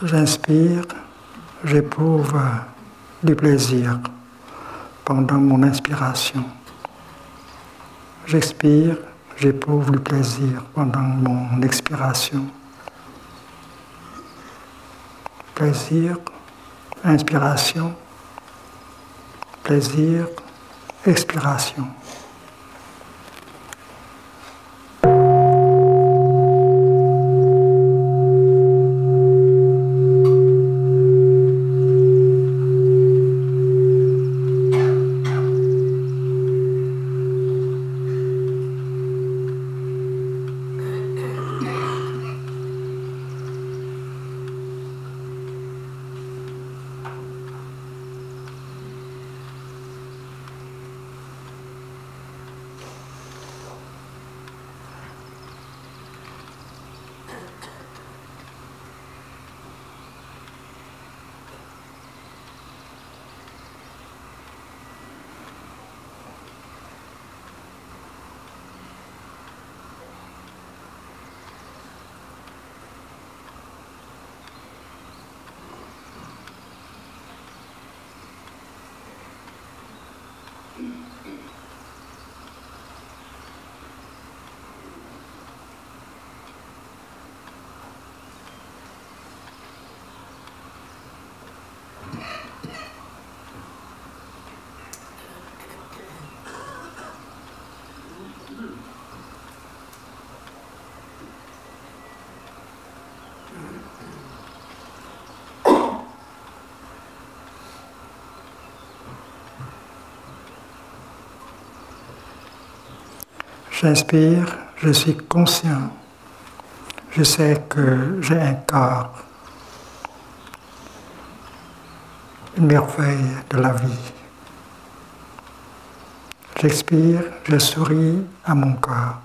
J'inspire, j'éprouve du plaisir pendant mon inspiration. J'expire, j'éprouve du plaisir pendant mon expiration. Plaisir, inspiration, plaisir, expiration. J'inspire, je suis conscient. Je sais que j'ai un corps, une merveille de la vie. J'expire, je souris à mon corps.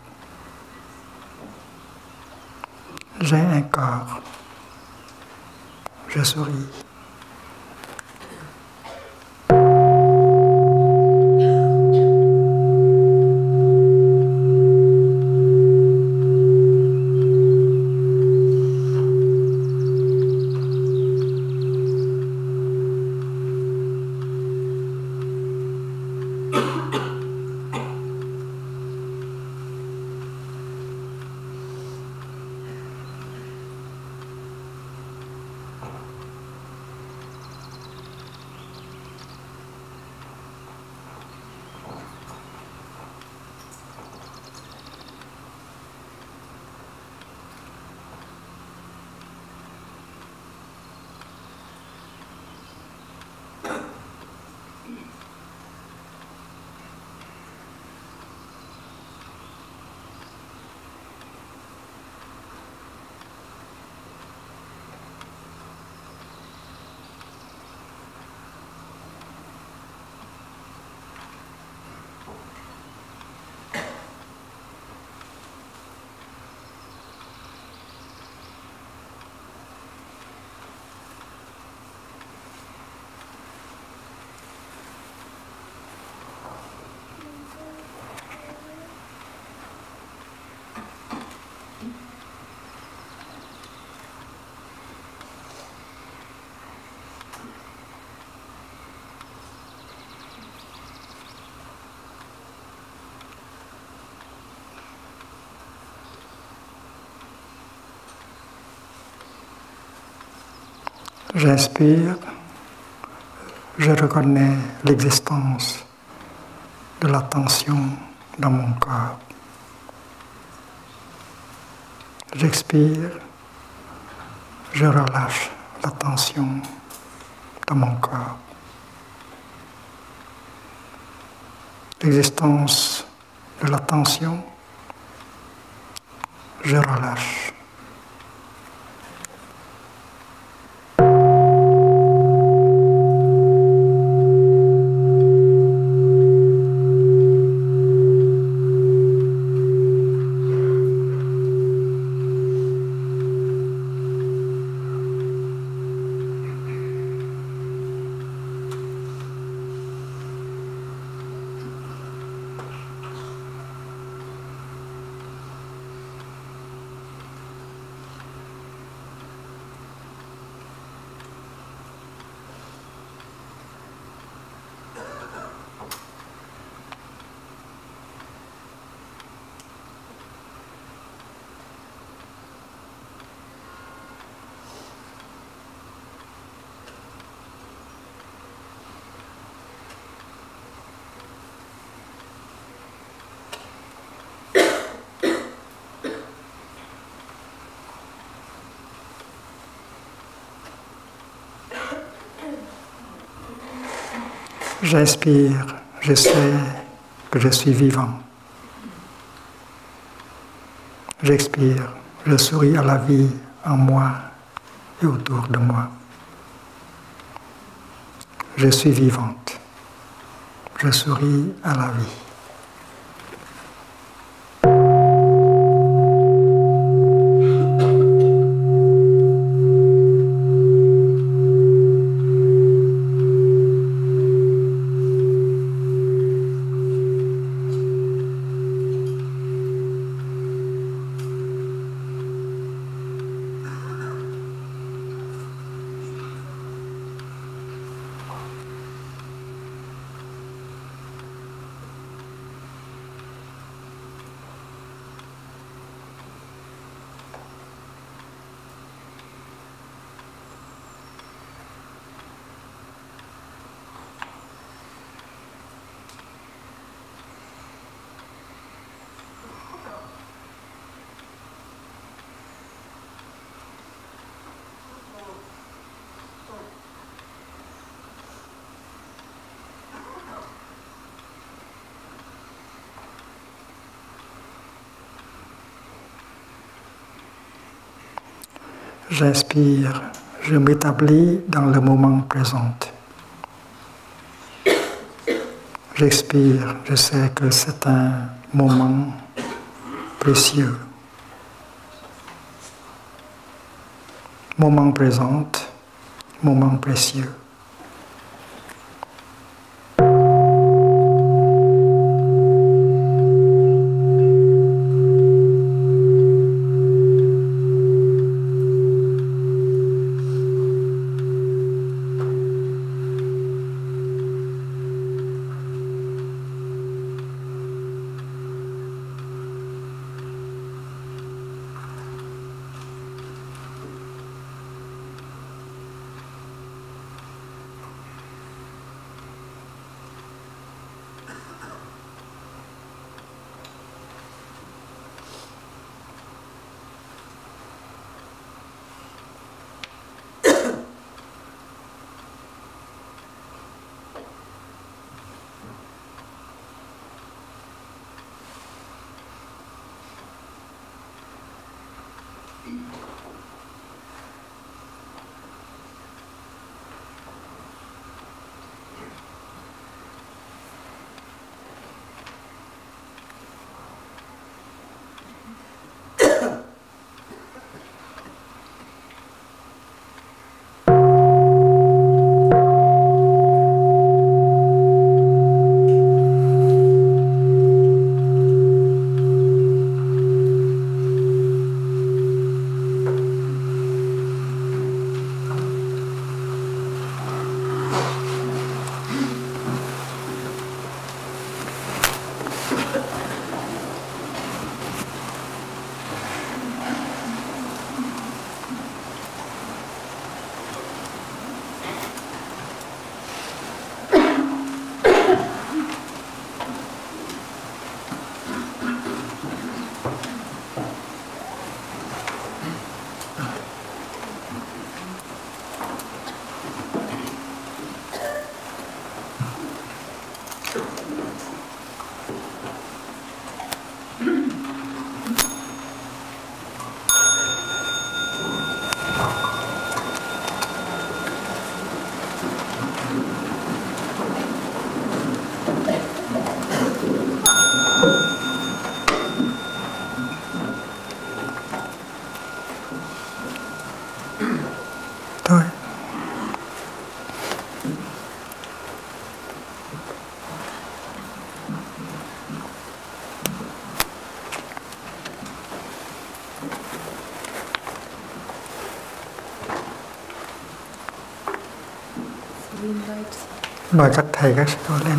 J'ai un corps. Je souris. J'inspire, je reconnais l'existence de la tension dans mon corps. J'expire, je relâche la tension dans mon corps. L'existence de la tension, je relâche. J'inspire, je sais que je suis vivant. J'expire, je souris à la vie en moi et autour de moi. Je suis vivante. Je souris à la vie. J'inspire, je m'établis dans le moment présent. J'expire, je sais que c'est un moment précieux. Moment présent, moment précieux. Mời các thầy các sư lên.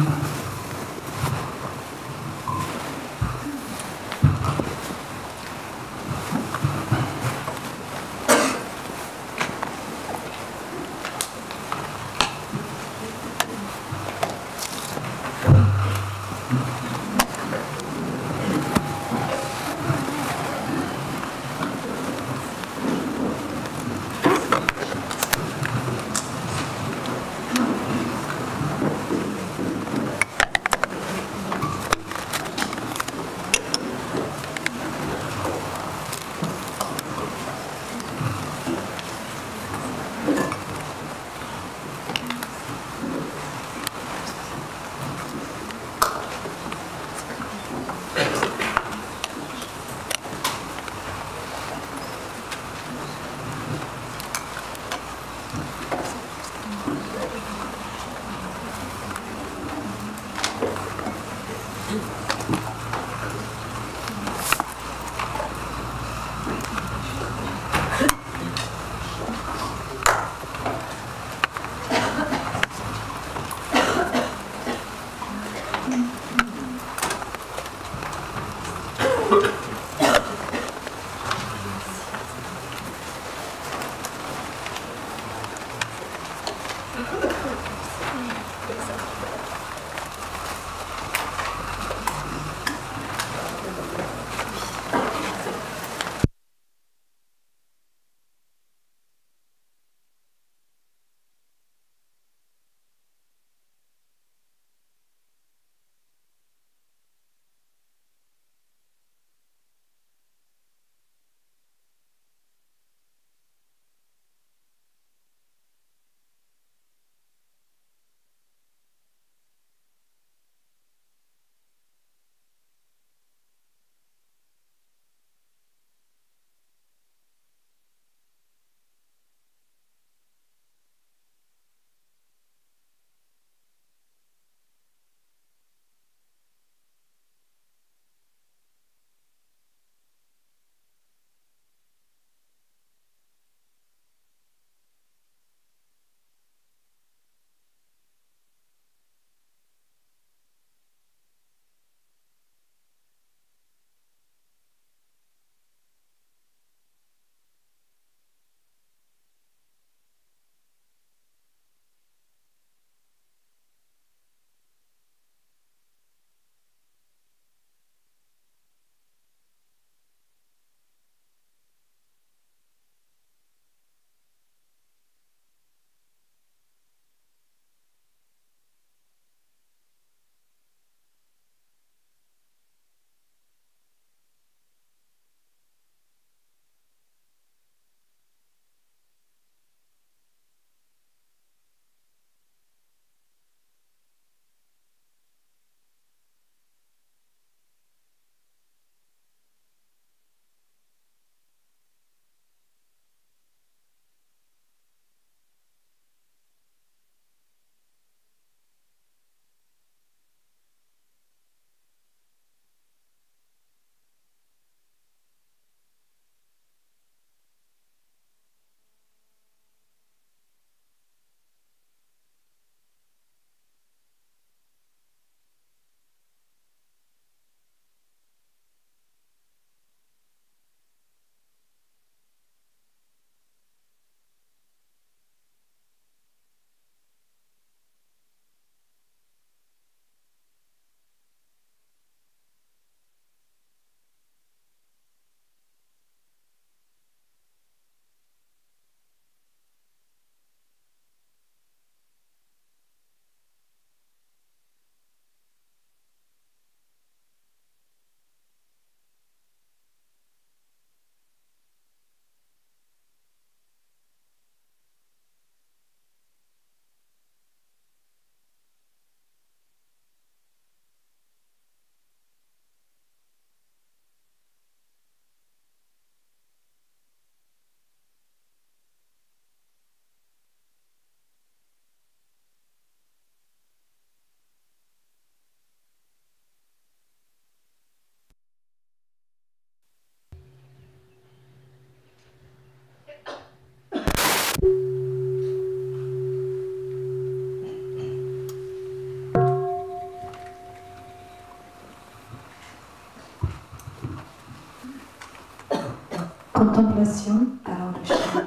Contemplation avant le chant.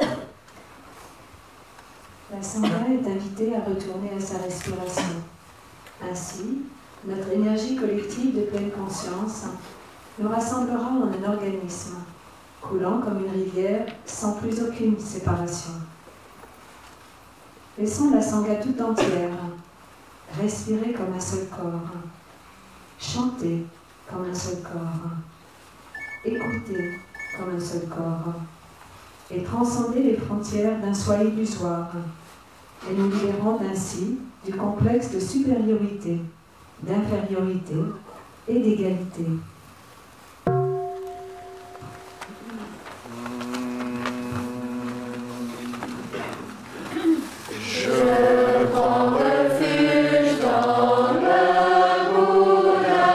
La Sangha est invitée à retourner à sa respiration. Ainsi, notre énergie collective de pleine conscience nous rassemblera en un organisme, coulant comme une rivière sans plus aucune séparation. Laissons la Sangha tout entière respirer comme un seul corps, chanter comme un seul corps, écouter comme un seul corps, et transcender les frontières d'un soi illusoire, et nous libérons ainsi du complexe de supériorité, d'infériorité et d'égalité. Je prends refuge dans le Bouddha,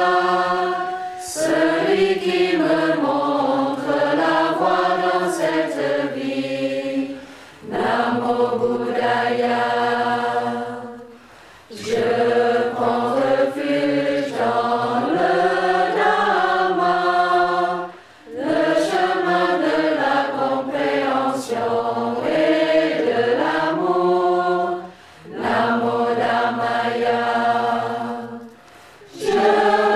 celui qui me montre la voie dans cette vie. Namo Buddhaya. Je prends refuge dans le Dhamma, le chemin de la compréhension et de l'amour. Namo Dhammaya. Je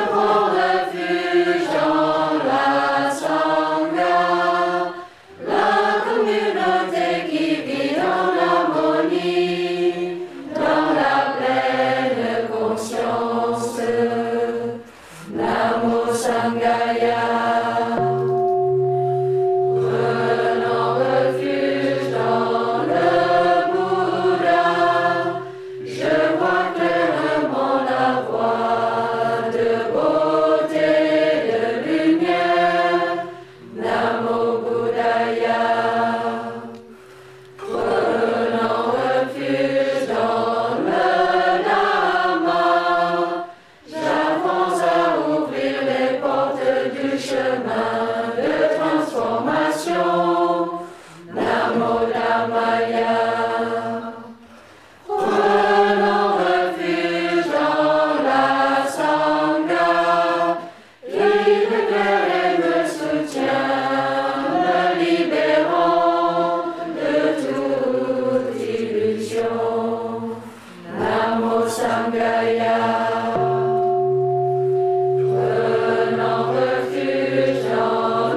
prends refuge dans la Sangha, la communauté qui vit dans l'harmonie, dans la pleine conscience. Namo Sanghaya. Prenant refuge dans le Bouddha, je vois clairement la voie de beauté, de lumière. Namo Buddhaya. Prenant refuge dans le Dhamma, j'avance à ouvrir les portes du chemin de transformation. Namo Dhammaya. Prenant refuge dans la Sangha, il m'éclaire et me soutient, me libérant de toute illusion. Namo Sanghaya. Prenant refuge dans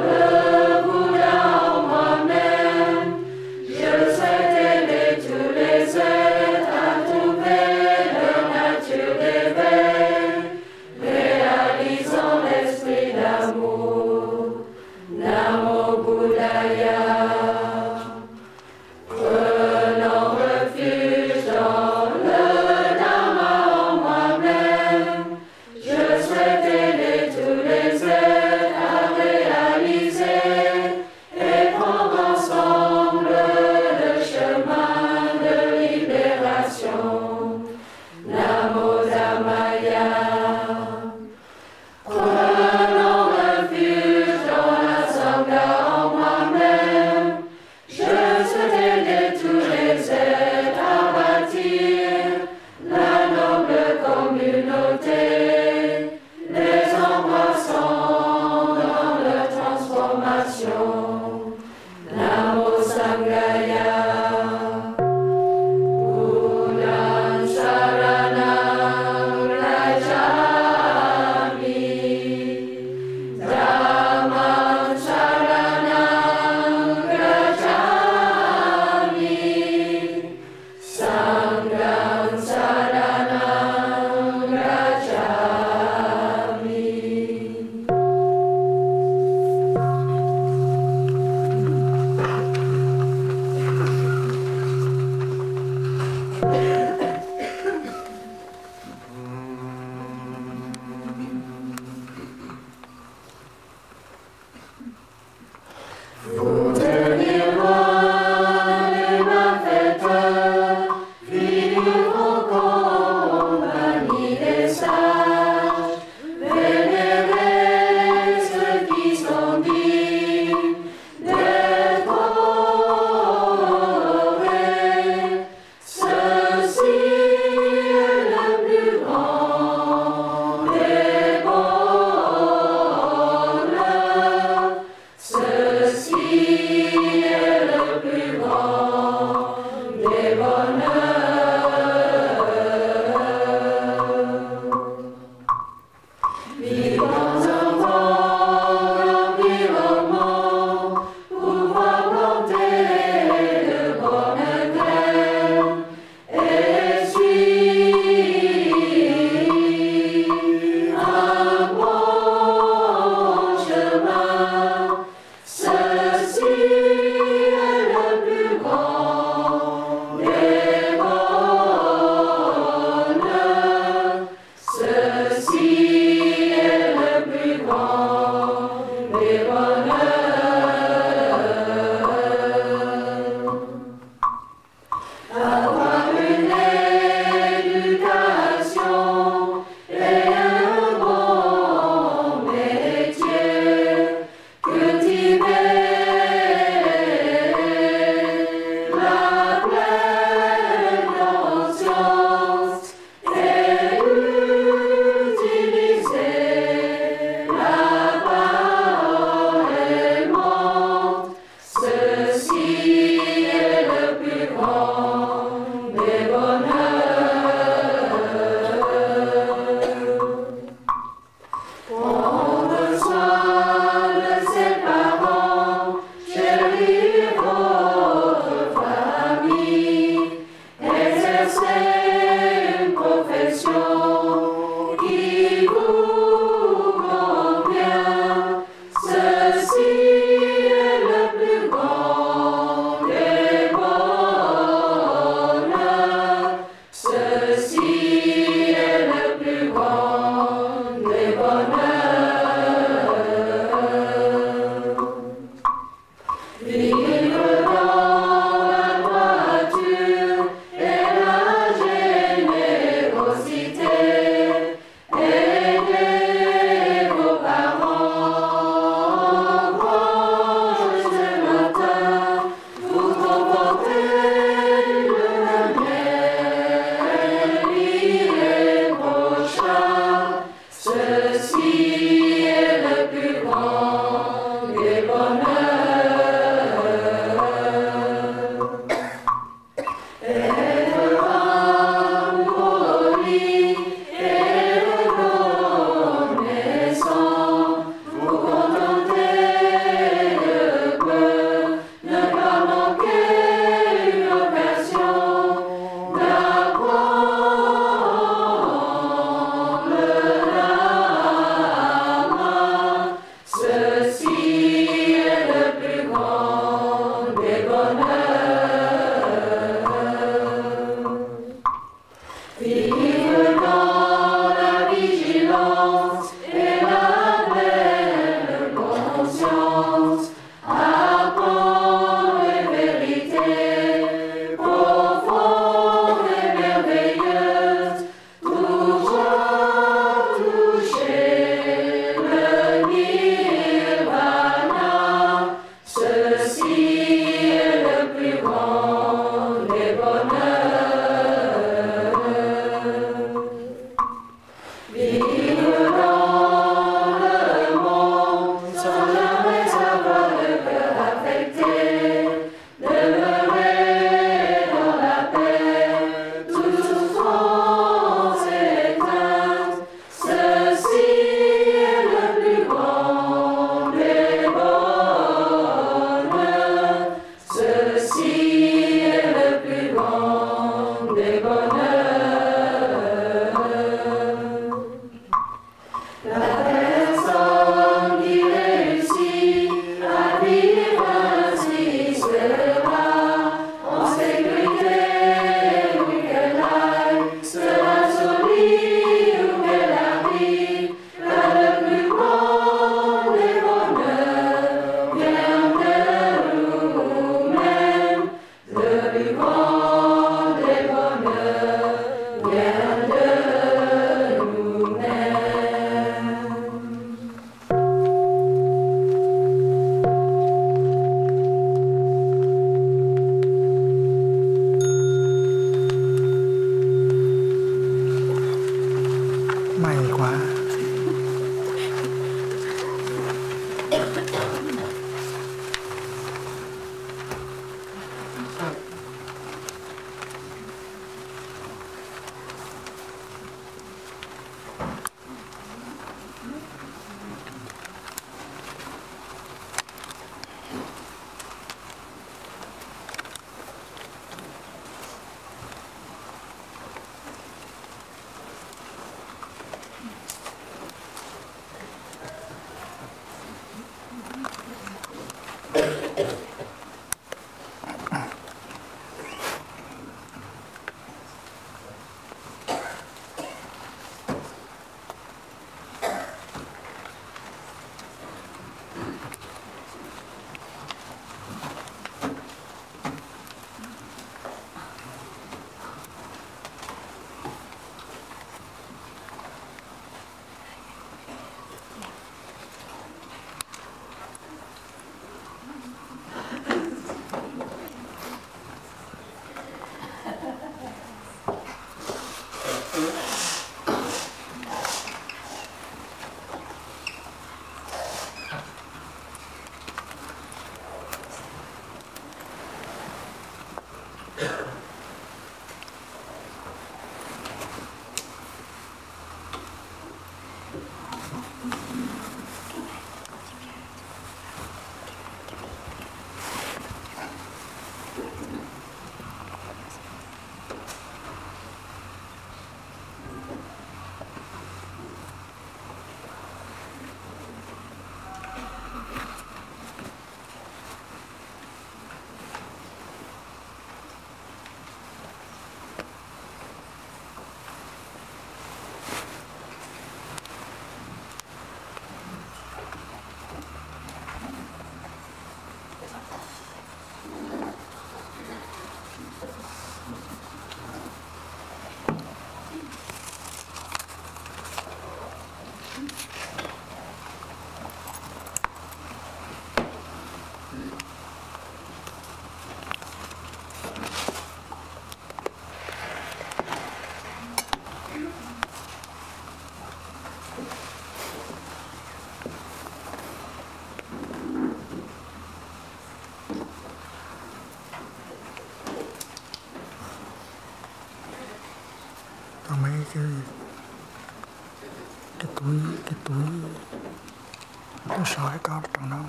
ตรงโน้น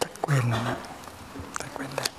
ตะเกวียนนะตะเกวียนเล็ก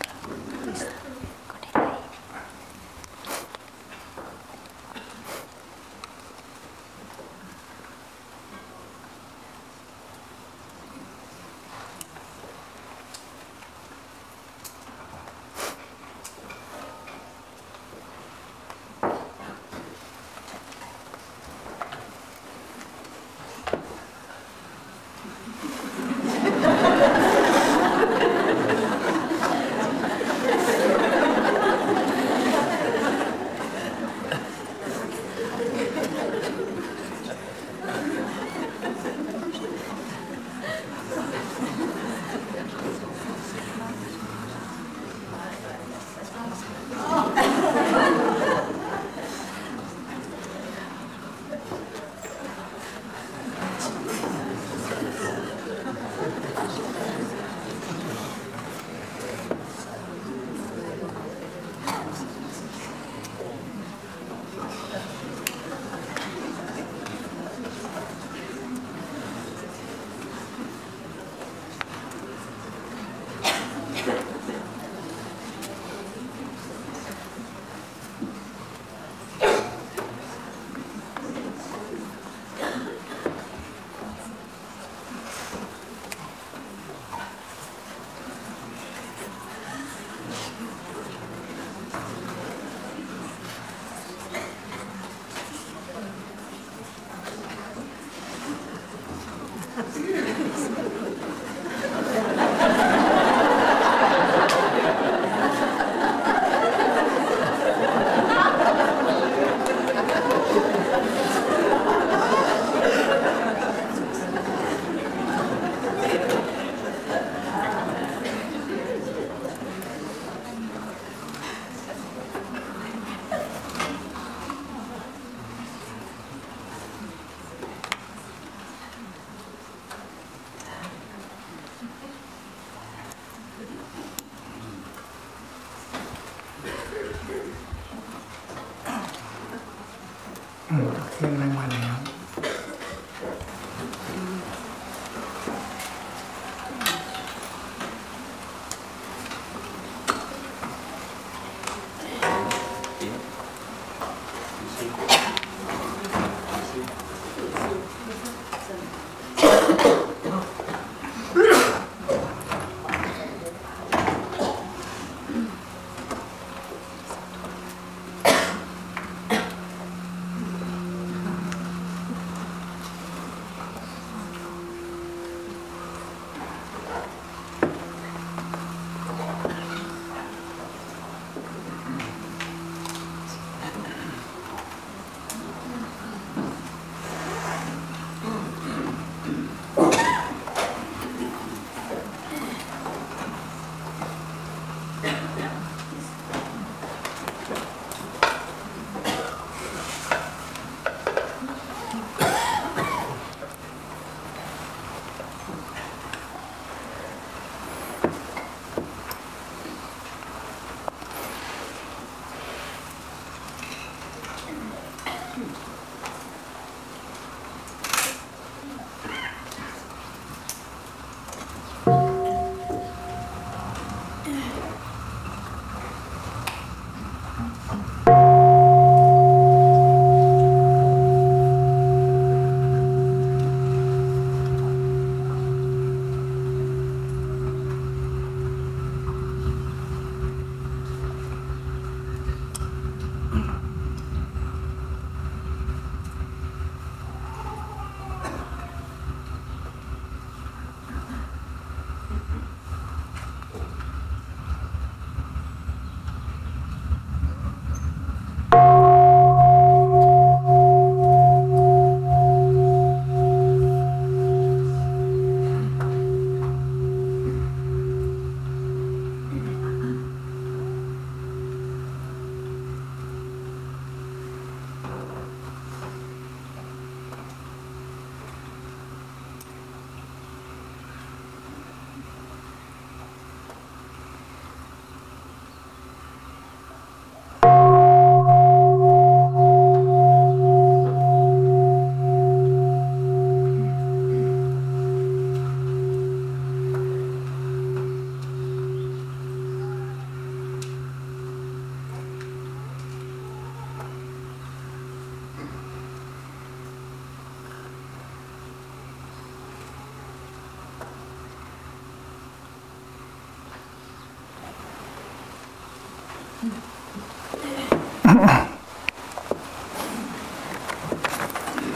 เครื่องแรงวันแล้ว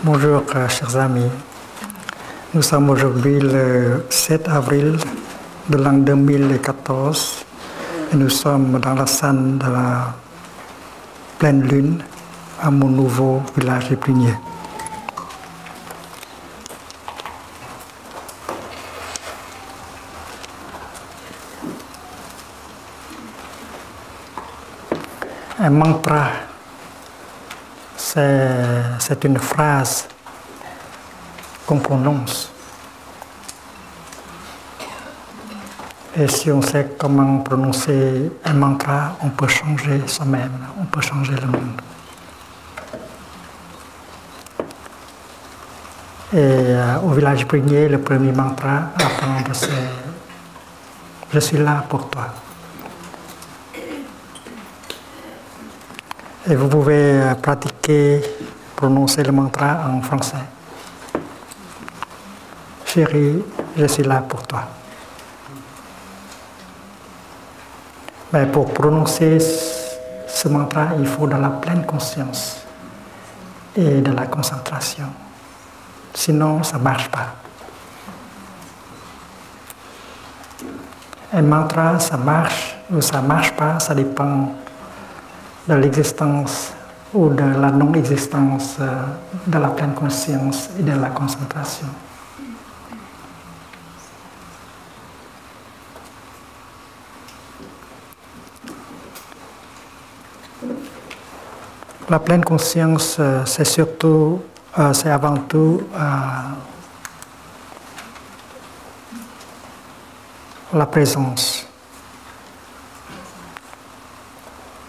Bonjour chers amis, nous sommes aujourd'hui le 7 avril de l'an 2014 et nous sommes dans la salle de la pleine lune à mon nouveau village de Plugnier. Un mantra, c'est une phrase qu'on prononce. Et si on sait comment prononcer un mantra, on peut changer soi-même, on peut changer le monde. Et au village Plugnier, le premier mantra à apprendre, c'est « Je suis là pour toi ». Et vous pouvez pratiquer, prononcer le mantra en français. Chérie, je suis là pour toi. Mais pour prononcer ce mantra, il faut de la pleine conscience et de la concentration. Sinon, ça ne marche pas. Un mantra, ça marche ou ça ne marche pas, ça dépend de l'existence ou de la non-existence de la pleine conscience et de la concentration. La pleine conscience, c'est avant tout la présence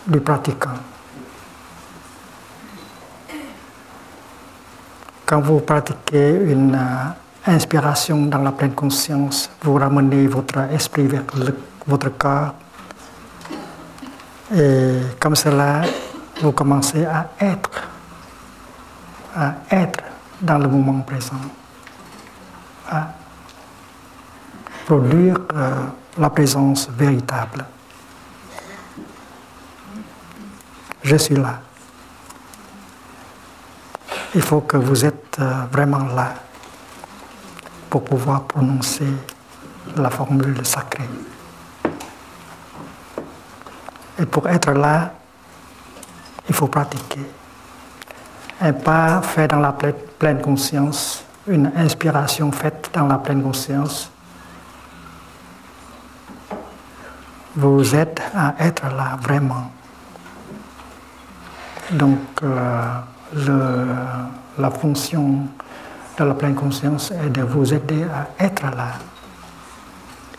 du pratiquant. Quand vous pratiquez une inspiration dans la pleine conscience, vous ramenez votre esprit vers votre corps et comme cela, vous commencez à être dans le moment présent, à produire la présence véritable. Je suis là. Il faut que vous êtes vraiment là pour pouvoir prononcer la formule sacrée. Et pour être là, il faut pratiquer. Un pas fait dans la pleine conscience, une inspiration faite dans la pleine conscience, vous aide à être là vraiment. Donc, la fonction de la pleine conscience est de vous aider à être là,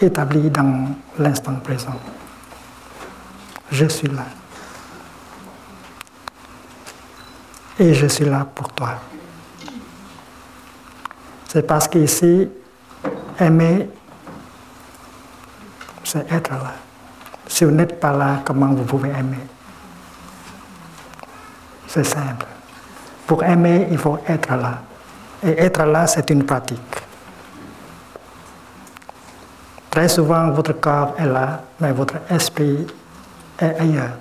établi dans l'instant présent. Je suis là. Et je suis là pour toi. C'est parce qu'ici, aimer, c'est être là. Si vous n'êtes pas là, comment vous pouvez aimer? C'est simple. Pour aimer, il faut être là. Et être là, c'est une pratique. Très souvent, votre corps est là, mais votre esprit est ailleurs.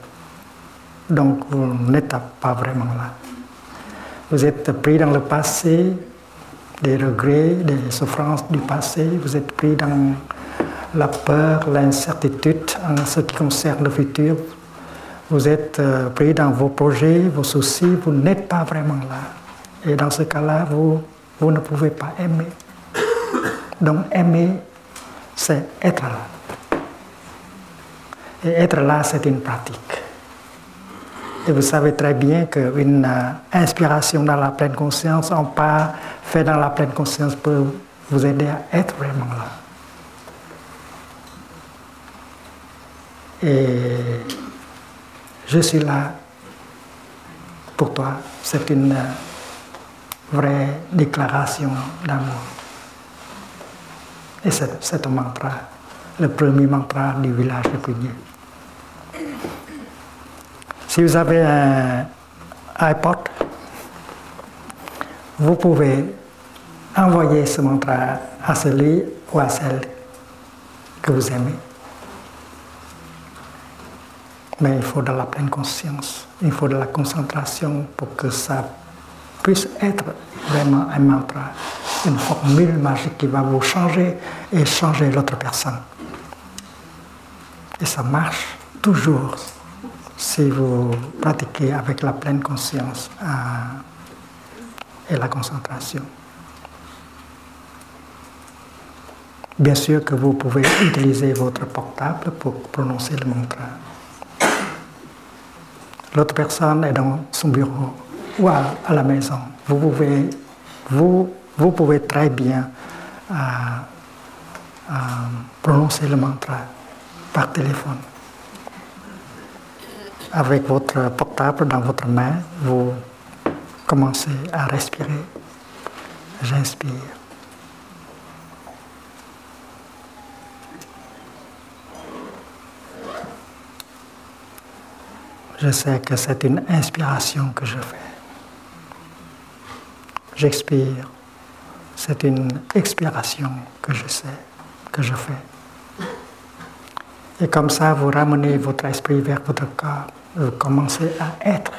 Donc, vous n'êtes pas vraiment là. Vous êtes pris dans le passé, des regrets, des souffrances du passé. Vous êtes pris dans la peur, l'incertitude en ce qui concerne le futur. Vous êtes pris dans vos projets, vos soucis, vous n'êtes pas vraiment là. Et dans ce cas-là, vous ne pouvez pas aimer. Donc aimer, c'est être là. Et être là, c'est une pratique. Et vous savez très bien qu'une inspiration dans la pleine conscience, un pas fait dans la pleine conscience peut vous aider à être vraiment là. Et je suis là pour toi. C'est une vraie déclaration d'amour. Et c'est un mantra, le premier mantra du village de Plugnier. Si vous avez un iPod, vous pouvez envoyer ce mantra à celui ou à celle que vous aimez. Mais il faut de la pleine conscience, il faut de la concentration pour que ça puisse être vraiment un mantra, une formule magique qui va vous changer et changer l'autre personne. Et ça marche toujours si vous pratiquez avec la pleine conscience et la concentration. Bien sûr que vous pouvez utiliser votre portable pour prononcer le mantra. L'autre personne est dans son bureau ou à la maison. Vous pouvez très bien prononcer le mantra par téléphone. Avec votre portable dans votre main, vous commencez à respirer. J'inspire. Je sais que c'est une inspiration que je fais. J'expire. C'est une expiration que je sais, que je fais. Et comme ça, vous ramenez votre esprit vers votre corps. Vous commencez à être.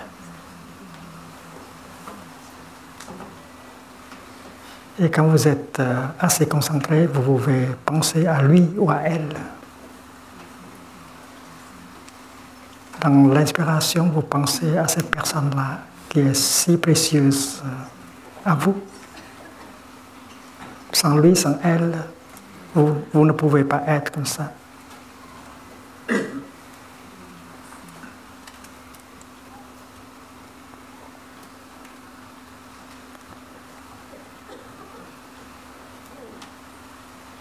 Et quand vous êtes assez concentré, vous pouvez penser à lui ou à elle. Dans l'inspiration, vous pensez à cette personne-là qui est si précieuse à vous. Sans lui, sans elle, vous ne pouvez pas être comme ça.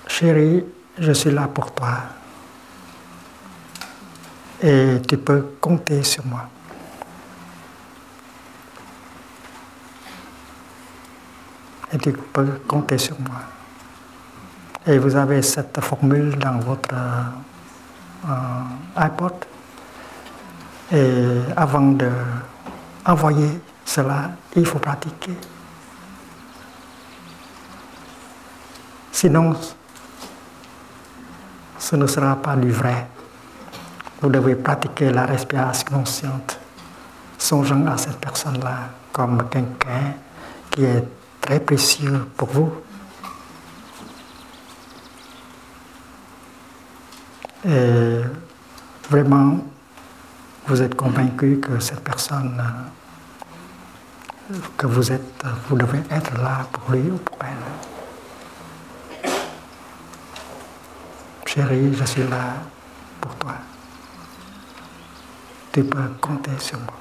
Chérie, je suis là pour toi. Et tu peux compter sur moi. Et tu peux compter sur moi. Et vous avez cette formule dans votre iPod. Et avant d'envoyer cela, il faut pratiquer. Sinon, ce ne sera pas du vrai. Vous devez pratiquer la respiration consciente, songeant à cette personne-là comme quelqu'un qui est très précieux pour vous. Et vraiment, vous êtes convaincu que cette personne, que vous devez être là pour lui ou pour elle. Chérie, je suis là pour toi. Tu peux compter sur moi.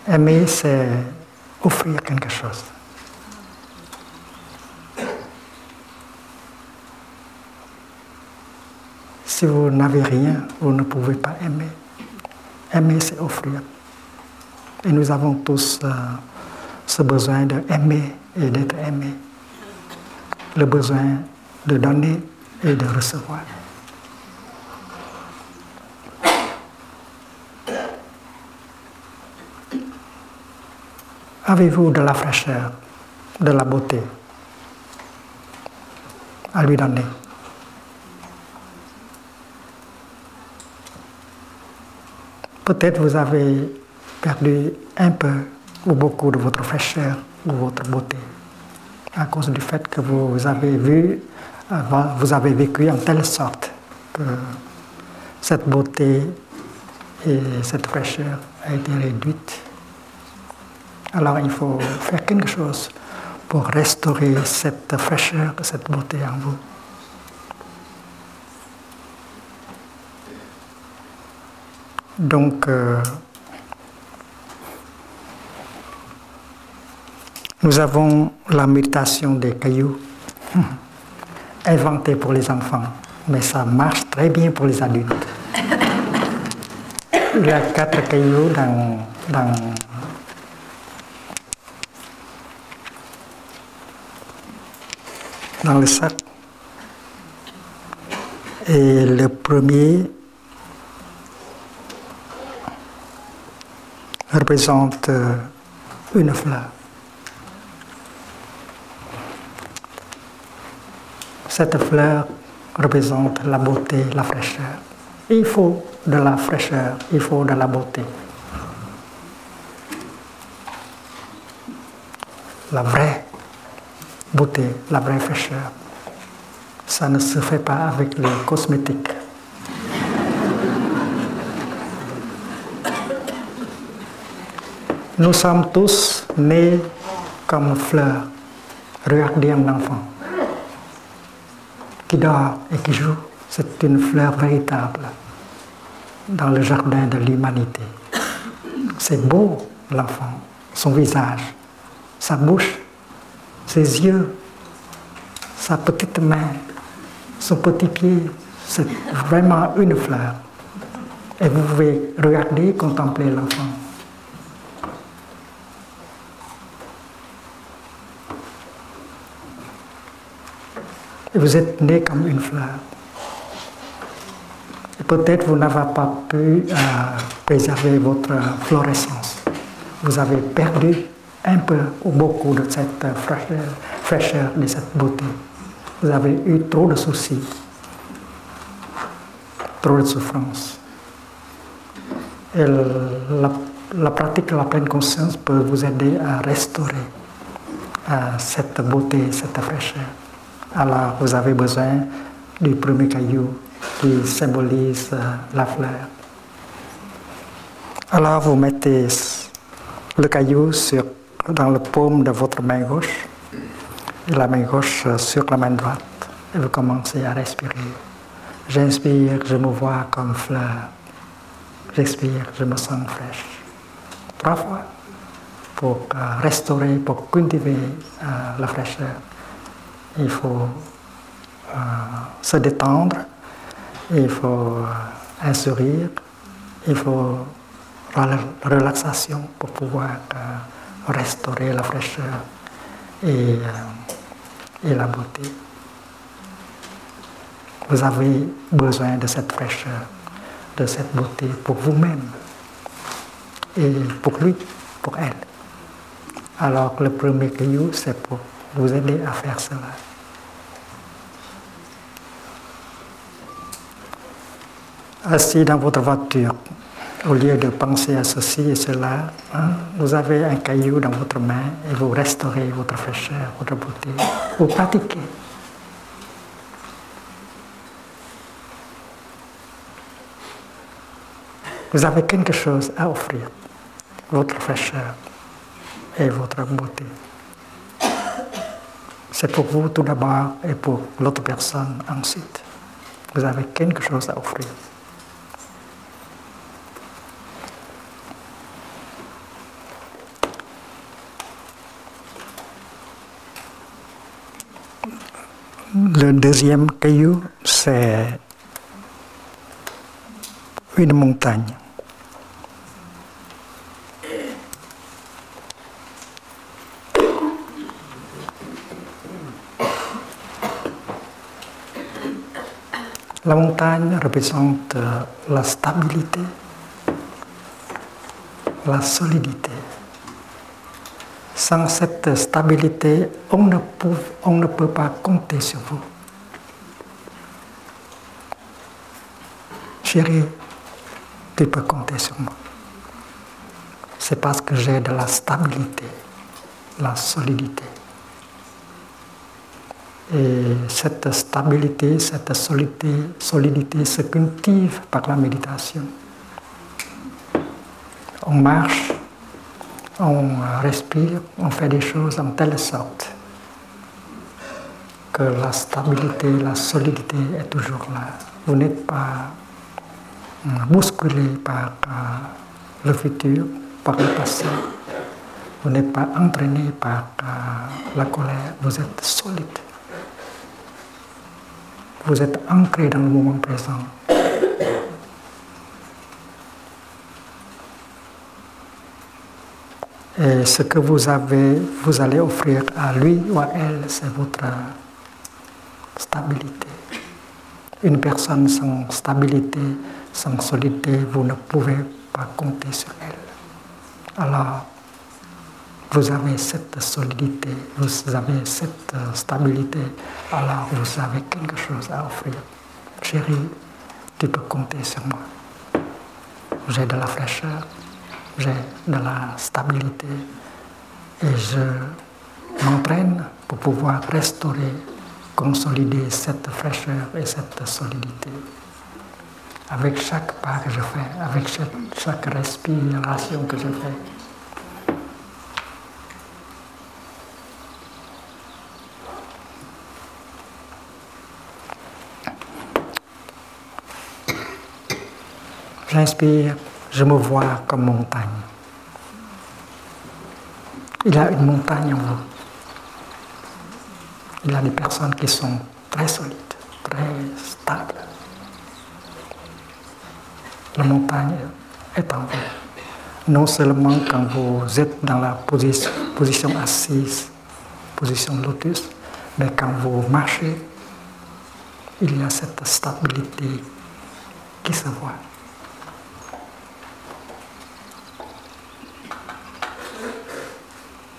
Aimer, c'est offrir quelque chose. Si vous n'avez rien, vous ne pouvez pas aimer. Aimer, c'est offrir. Et nous avons tous ce besoin d'aimer et d'être aimé. Le besoin de donner et de recevoir. Avez-vous de la fraîcheur, de la beauté à lui donner? Peut-être vous avez perdu un peu ou beaucoup de votre fraîcheur ou votre beauté à cause du fait que vous avez vécu en telle sorte que cette beauté et cette fraîcheur a été réduite. Alors il faut faire quelque chose pour restaurer cette fraîcheur, cette beauté en vous. Donc, nous avons la méditation des cailloux, inventée pour les enfants, mais ça marche très bien pour les adultes. Il y a 4 cailloux dans le sac. Et le premier représente une fleur. Cette fleur représente la beauté, la fraîcheur. Il faut de la fraîcheur, il faut de la beauté. la vraie beauté, la vraie fraîcheur. Ça ne se fait pas avec les cosmétiques. Nous sommes tous nés comme fleurs. Regardez un enfant qui dort et qui joue. C'est une fleur véritable dans le jardin de l'humanité. C'est beau, l'enfant, son visage, sa bouche, ses yeux, sa petite main, son petit pied. C'est vraiment une fleur. Et vous pouvez regarder, contempler l'enfant. Et vous êtes né comme une fleur. Et peut-être vous n'avez pas pu préserver votre florescence. Vous avez perdu un peu ou beaucoup de cette fraîcheur, de cette beauté. Vous avez eu trop de soucis, trop de souffrances. Et la pratique de la pleine conscience peut vous aider à restaurer cette beauté, cette fraîcheur. Alors, vous avez besoin du premier caillou qui symbolise la fleur. Alors, vous mettez le caillou dans le paume de votre main gauche et la main gauche sur la main droite. Et vous commencez à respirer. J'inspire, je me vois comme fleur. J'expire, je me sens fraîche. 3 fois pour restaurer, pour cultiver la fraîcheur. Il faut se détendre, il faut un sourire, il faut relaxation pour pouvoir restaurer la fraîcheur et la beauté. Vous avez besoin de cette fraîcheur, de cette beauté pour vous-même et pour lui, pour elle. Alors le premier caillou, c'est pour vous aider à faire cela. Assis dans votre voiture, au lieu de penser à ceci et cela, vous avez un caillou dans votre main et vous restaurez votre fraîcheur, votre beauté. Vous pratiquez. Vous avez quelque chose à offrir, votre fraîcheur et votre beauté. C'est pour vous tout d'abord et pour l'autre personne ensuite. Vous avez quelque chose à offrir. Le deuxième caillou, c'est une montagne. La montagne représente la stabilité, la solidité. Sans cette stabilité, on ne peut pas compter sur vous. Chérie, tu peux compter sur moi. C'est parce que j'ai de la stabilité, la solidité. Et cette stabilité, cette solidité se cultive par la méditation. On marche, on respire, on fait des choses en telle sorte que la stabilité, la solidité est toujours là. Vous n'êtes pas bousculé par le futur, par le passé. Vous n'êtes pas entraîné par la colère. Vous êtes solide. Vous êtes ancré dans le moment présent. Et ce que vous allez offrir à lui ou à elle, c'est votre stabilité. Une personne sans stabilité, sans solidité, vous ne pouvez pas compter sur elle. Alors, vous avez cette solidité, vous avez cette stabilité, alors vous avez quelque chose à offrir. Chérie, tu peux compter sur moi. J'ai de la fraîcheur, j'ai de la stabilité et je m'entraîne pour pouvoir restaurer, consolider cette fraîcheur et cette solidité. Avec chaque pas que je fais, avec chaque respiration que je fais. J'inspire, je me vois comme montagne. Il y a une montagne en vous. Il y a des personnes qui sont très solides, très stables. La montagne est en vous. Non seulement quand vous êtes dans la position assise, position lotus, mais quand vous marchez, il y a cette stabilité qui se voit.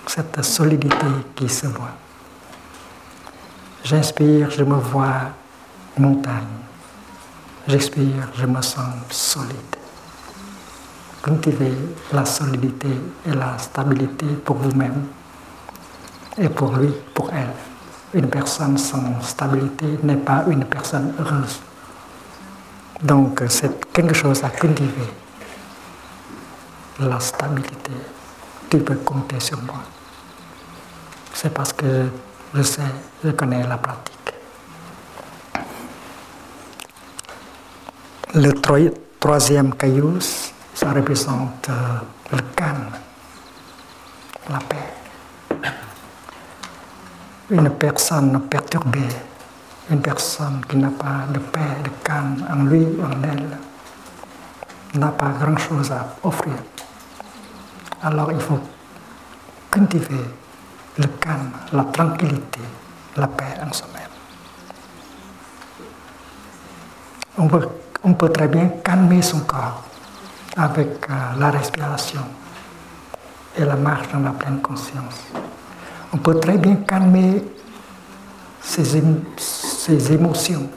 Cette solidité qui se voit. J'inspire, je me vois montagne. J'expire, je me sens solide. Cultivez la solidité et la stabilité pour vous-même et pour lui, pour elle. Une personne sans stabilité n'est pas une personne heureuse. Donc c'est quelque chose à cultiver. La stabilité. Tu peux compter sur moi. C'est parce que je sais, je connais la pratique. Le troisième caillou, ça représente le calme, la paix. Une personne perturbée, une personne qui n'a pas de paix, de calme en lui ou en elle, n'a pas grand-chose à offrir. Alors il faut cultiver le calme, la tranquillité, la paix en soi-même. On peut très bien calmer son corps avec la respiration et la marche dans la pleine conscience. On peut très bien calmer ses émotions,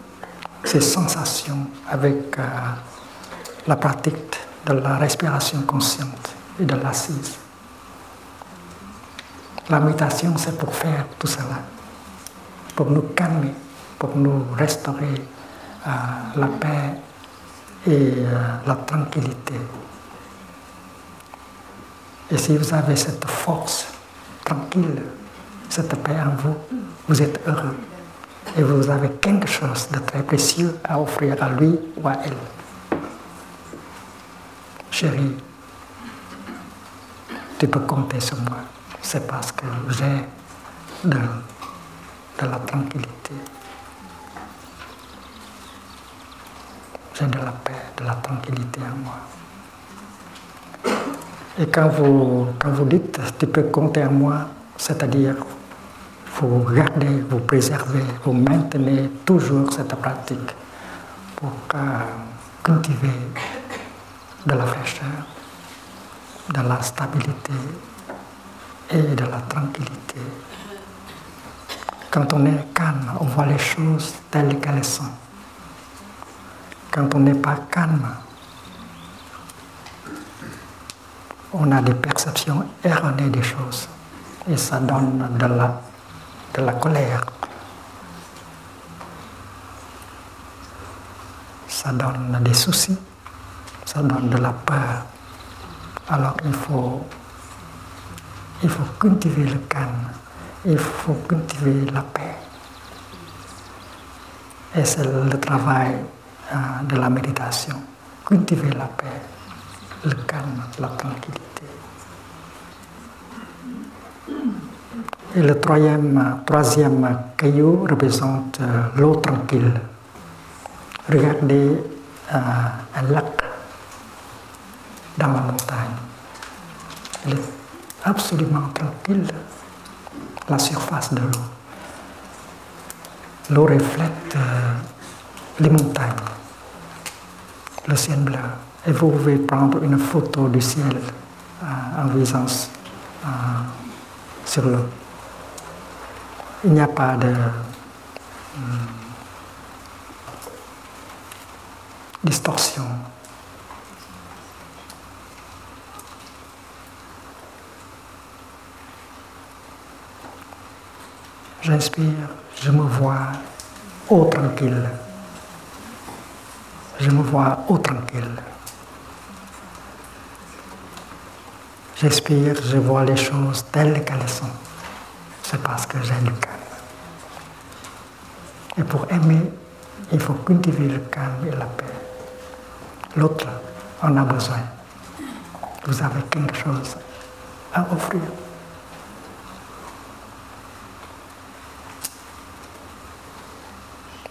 ses sensations avec la pratique de la respiration consciente et de l'assise. La méditation, c'est pour faire tout cela, pour nous calmer, pour nous restaurer la paix et la tranquillité. Et si vous avez cette force tranquille, cette paix en vous, vous êtes heureux. Et vous avez quelque chose de très précieux à offrir à lui ou à elle. Chérie, tu peux compter sur moi. C'est parce que j'ai de la tranquillité. J'ai de la paix, de la tranquillité en moi. Et quand vous dites « tu peux compter en moi », c'est-à-dire vous gardez, vous préservez, vous maintenez toujours cette pratique pour cultiver de la fraîcheur, de la stabilité et de la tranquillité. Quand on est calme, on voit les choses telles qu'elles sont. Quand on n'est pas calme, on a des perceptions erronées des choses. Et ça donne de la colère. Ça donne des soucis. Ça donne de la peur. Alors il faut cultiver le calme. Il faut cultiver la paix. Et c'est le travail de la méditation. Cultiver la paix, le calme, la tranquillité. Et le troisième caillou représente l'eau tranquille. Regardez un lac dans la montagne. Il est absolument tranquille, la surface de l'eau. L'eau reflète les montagnes, le ciel bleu. Et vous pouvez prendre une photo du ciel en visant sur l'eau. Il n'y a pas de distorsion. J'inspire, je me vois au tranquille. Je me vois au tranquille. J'expire, je vois les choses telles qu'elles sont. C'est parce que j'ai du calme. Et pour aimer, il faut cultiver le calme et la paix. L'autre en a besoin. Vous avez quelque chose à offrir.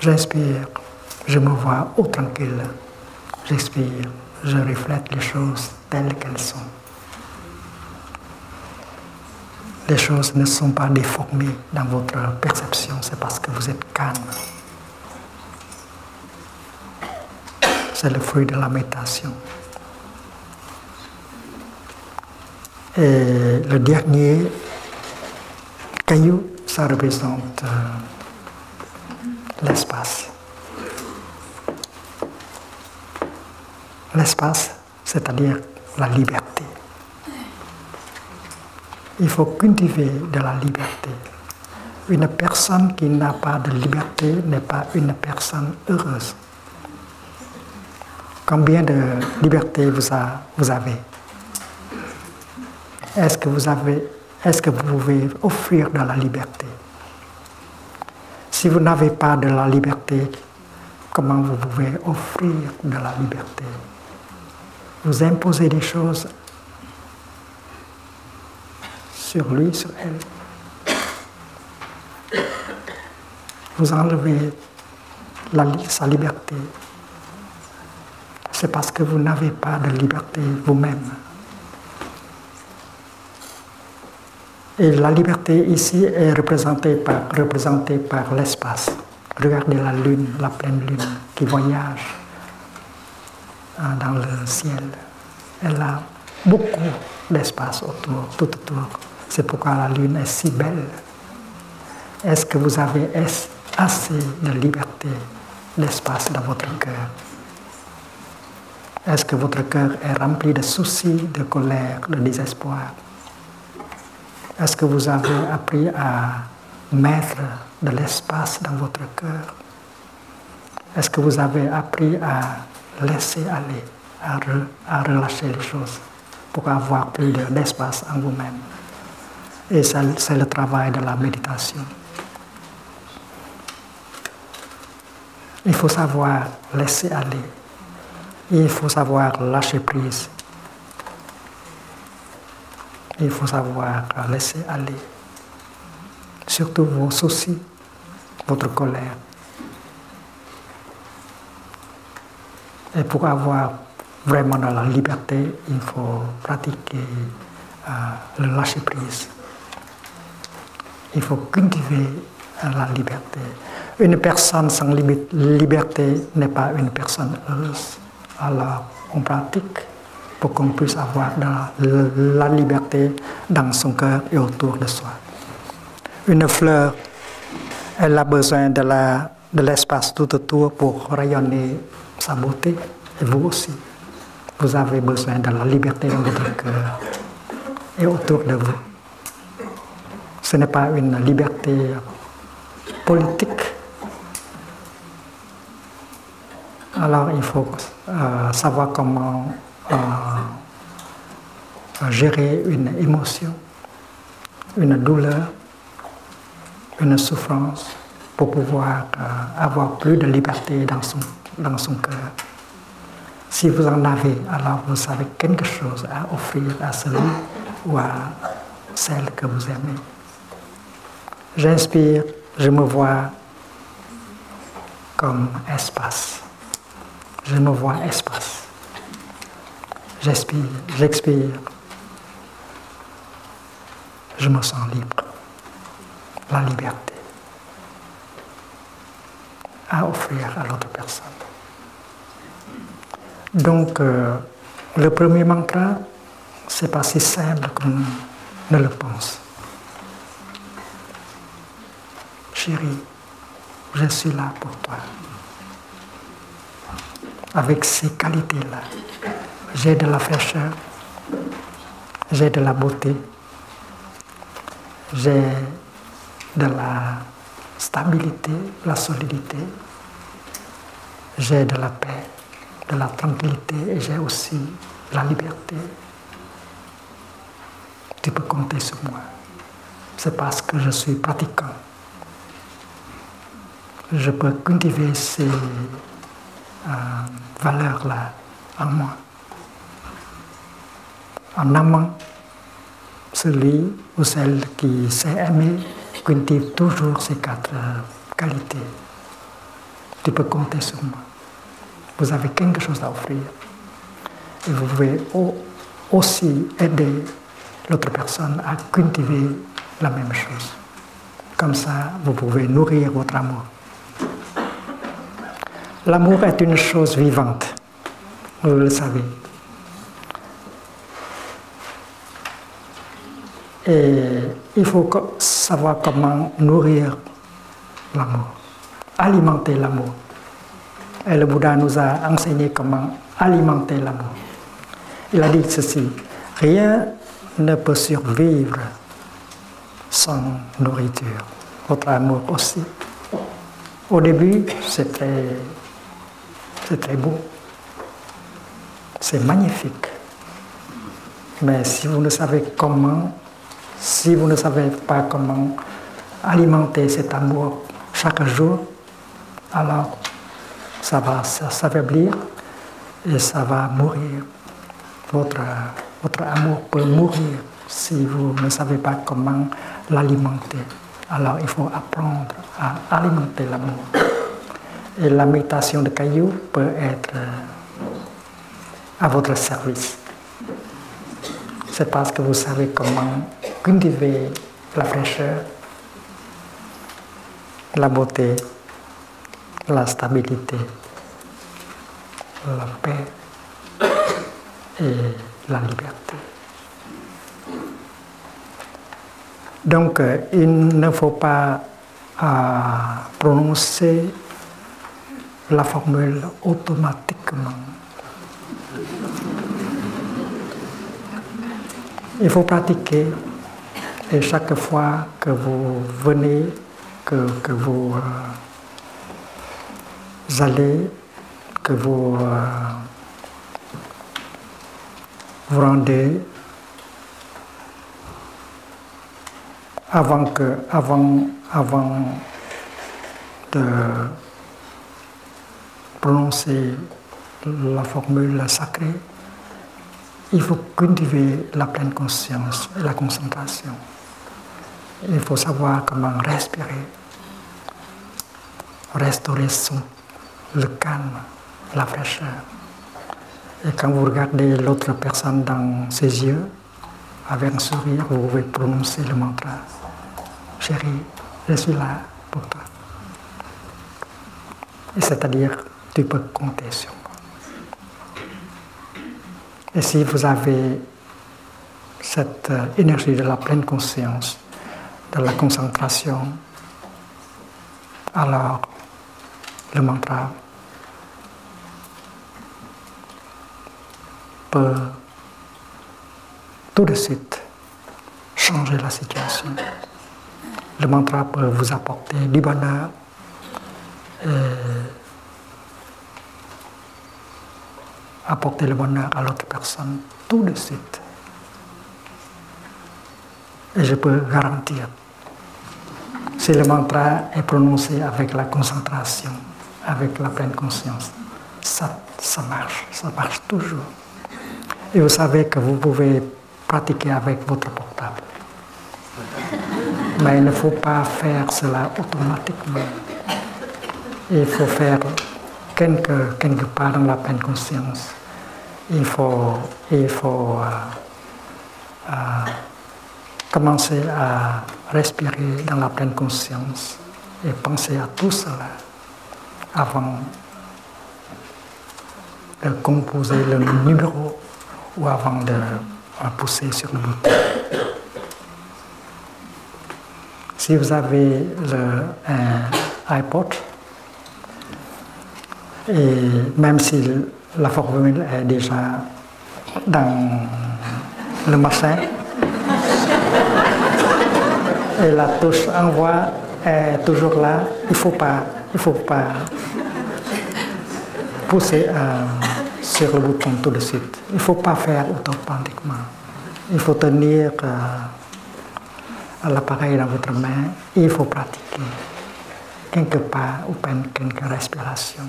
J'inspire, je me vois au tranquille. J'expire, je reflète les choses telles qu'elles sont. Les choses ne sont pas déformées dans votre perception, c'est parce que vous êtes calme. C'est le fruit de la méditation. Et le dernier caillou, ça représente l'espace. L'espace, c'est-à-dire la liberté. Il faut cultiver de la liberté. Une personne qui n'a pas de liberté n'est pas une personne heureuse. Combien de liberté vous avez? Est-ce que vous pouvez offrir de la liberté? Si vous n'avez pas de la liberté, comment vous pouvez offrir de la liberté? Vous imposez des choses sur lui, sur elle. Vous enlevez sa liberté. C'est parce que vous n'avez pas de liberté vous-même. Et la liberté ici est représentée par l'espace. Regardez la lune, la pleine lune qui voyage dans le ciel. Elle a beaucoup d'espace tout autour. C'est pourquoi la lune est si belle. Est-ce que vous avez assez de liberté, d'espace dans votre cœur? Est-ce que votre cœur est rempli de soucis, de colère, de désespoir? Est-ce que vous avez appris à mettre de l'espace dans votre cœur? Est-ce que vous avez appris à laisser aller, à relâcher les choses pour avoir plus d'espace en vous-même? Et c'est le travail de la méditation. Il faut savoir laisser aller. Il faut savoir lâcher prise. Il faut savoir laisser aller. Surtout vos soucis, votre colère. Et pour avoir vraiment de la liberté, il faut pratiquer le lâcher prise. Il faut cultiver la liberté. Une personne sans liberté n'est pas une personne heureuse. Alors, on pratique pour qu'on puisse avoir la liberté dans son cœur et autour de soi. Une fleur, elle a besoin de l'espace tout autour pour rayonner sa beauté. Et vous aussi, vous avez besoin de la liberté dans votre cœur et autour de vous. Ce n'est pas une liberté politique. Alors il faut savoir comment gérer une émotion, une douleur, une souffrance pour pouvoir avoir plus de liberté dans son cœur. Si vous en avez, alors vous avez quelque chose à offrir à celui ou à celle que vous aimez. J'inspire, je me vois comme espace. Je me vois espace. J'expire. Je me sens libre. La liberté à offrir à l'autre personne. Donc, le premier mantra, c'est pas si simple qu'on ne le pense. Chérie, je suis là pour toi. Avec ces qualités-là, j'ai de la fraîcheur, j'ai de la beauté, j'ai de la stabilité, la solidité, j'ai de la paix, de la tranquillité et j'ai aussi la liberté. Tu peux compter sur moi. C'est parce que je suis pratiquant. Je peux cultiver ces valeurs-là en moi. En amont, celui ou celle qui sait aimer cultive toujours ces 4 qualités. Tu peux compter sur moi. Vous avez quelque chose à offrir. Et vous pouvez aussi aider l'autre personne à cultiver la même chose. Comme ça, vous pouvez nourrir votre amour. L'amour est une chose vivante, vous le savez. Et il faut savoir comment nourrir l'amour, alimenter l'amour. Et le Bouddha nous a enseigné comment alimenter l'amour. Il a dit ceci, rien ne peut survivre sans nourriture. Votre amour aussi. Au début, c'est très beau, c'est magnifique. Mais si vous ne savez pas comment alimenter cet amour chaque jour, alors ça va s'affaiblir et ça va mourir. Votre amour peut mourir si vous ne savez pas comment l'alimenter. Alors il faut apprendre à alimenter l'amour. Et la méditation de caillou peut être à votre service. C'est parce que vous savez comment cultiver la fraîcheur, la beauté, la stabilité, la paix et la liberté. Donc, il ne faut pas prononcer la formule automatiquement. Il faut pratiquer et chaque fois que vous venez, que vous allez, que vous vous rendez, avant de prononcer la formule sacrée, il faut cultiver la pleine conscience et la concentration. Il faut savoir comment respirer, restaurer le calme, la fraîcheur. Et quand vous regardez l'autre personne dans ses yeux, avec un sourire, vous pouvez prononcer le mantra. Chérie, je suis là pour toi. Et c'est-à-dire, tu peux compter sur moi. Et si vous avez cette énergie de la pleine conscience, de la concentration, alors le mantra peut tout de suite changer la situation. Le mantra peut vous apporter du bonheur et apporter le bonheur à l'autre personne tout de suite. Et je peux garantir, si le mantra est prononcé avec la concentration, avec la pleine conscience, ça marche toujours. Et vous savez que vous pouvez pratiquer avec votre portable. Mais il ne faut pas faire cela automatiquement. Il faut faire quelque part dans la pleine conscience. Il faut commencer à respirer dans la pleine conscience et penser à tout cela avant de composer le numéro ou avant de pousser sur le bouton. Si vous avez un iPod, et même si la formule est déjà dans le machin, Et la touche envoi est toujours là. Il ne faut pas pousser sur le bouton tout de suite. Il ne faut pas faire automatiquement. Il faut tenir l'appareil dans votre main. Il faut pratiquer quelques pas ou quelques respirations.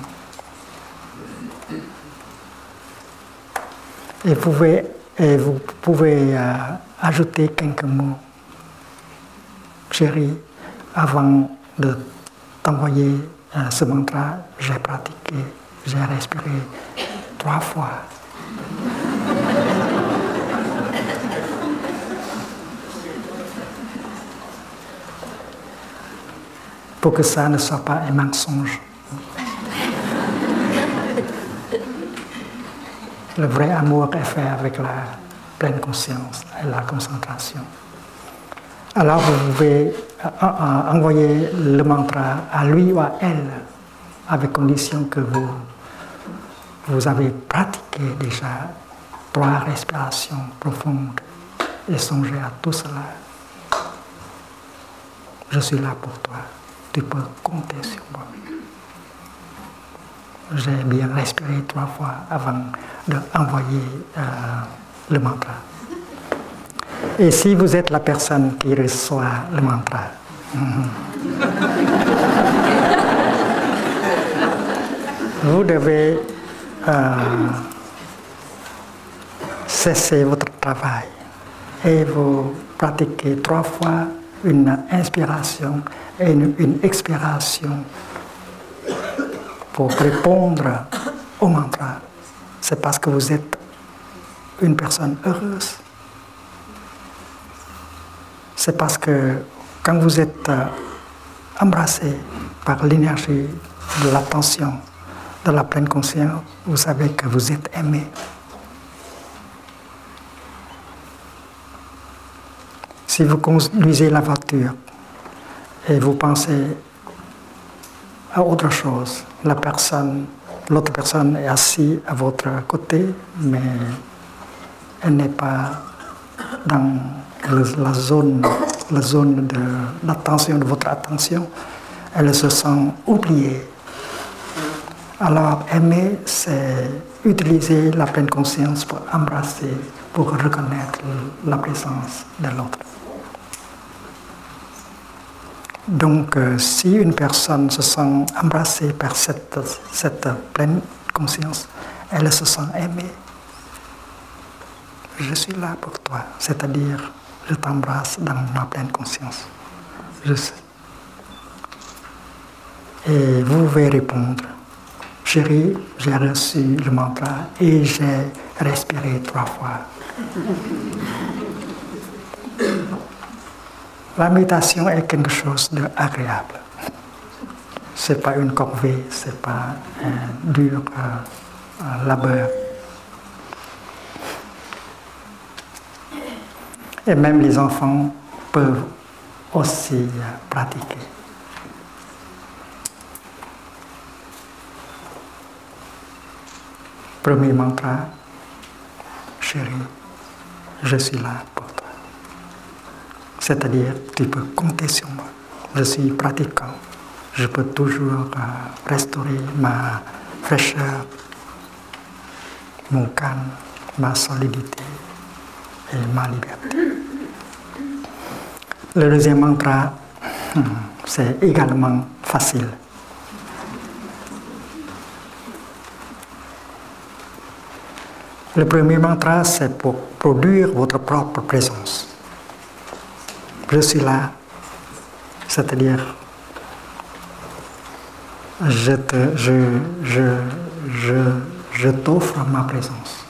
Et vous pouvez ajouter quelques mots. Chérie, avant de t'envoyer ce mantra, j'ai pratiqué, j'ai respiré 3 fois. Pour que ça ne soit pas un mensonge. Le vrai amour est fait avec la pleine conscience et la concentration. Alors vous pouvez envoyer le mantra à lui ou à elle, avec condition que vous avez pratiqué déjà 3 respirations profondes et songez à tout cela. Je suis là pour toi, tu peux compter sur moi. J'ai bien respiré 3 fois avant d'envoyer le mantra. Et si vous êtes la personne qui reçoit le mantra, vous devez cesser votre travail et vous pratiquez 3 fois une inspiration et une expiration pour répondre au mantra. C'est parce que vous êtes une personne heureuse. C'est parce que quand vous êtes embrassé par l'énergie de l'attention, de la pleine conscience, vous savez que vous êtes aimé. Si vous conduisez la voiture et vous pensez à autre chose, l'autre personne est assise à votre côté, mais elle n'est pas dans la zone d'attention, de votre attention, elle se sent oubliée. Alors aimer, c'est utiliser la pleine conscience pour embrasser, pour reconnaître la présence de l'autre. Donc, si une personne se sent embrassée par cette pleine conscience, elle se sent aimée. Je suis là pour toi, c'est-à-dire je t'embrasse dans ma pleine conscience. Et vous pouvez répondre, chérie, j'ai reçu le mantra et j'ai respiré 3 fois. La méditation est quelque chose d'agréable. Ce n'est pas une corvée, ce n'est pas un dur labeur. Et même les enfants peuvent aussi pratiquer. Premier mantra, chérie, je suis là pour toi. C'est-à-dire, tu peux compter sur moi. Je suis pratiquant. Je peux toujours restaurer ma fraîcheur, mon calme, ma solidité et ma liberté. Le deuxième mantra, c'est également facile. Le premier mantra, c'est pour produire votre propre présence. Je suis là, c'est-à-dire je t'offre ma présence.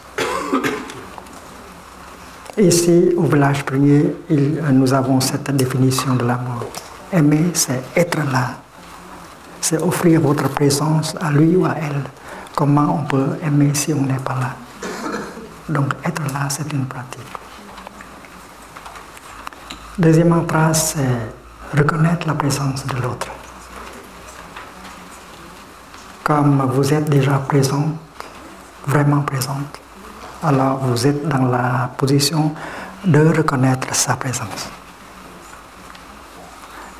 Ici, au village premier, nous avons cette définition de l'amour. Aimer, c'est être là. C'est offrir votre présence à lui ou à elle. Comment on peut aimer si on n'est pas là? Donc, être là, c'est une pratique. Deuxième mantra, c'est reconnaître la présence de l'autre. Comme vous êtes déjà présente, vraiment présente, alors vous êtes dans la position de reconnaître sa présence.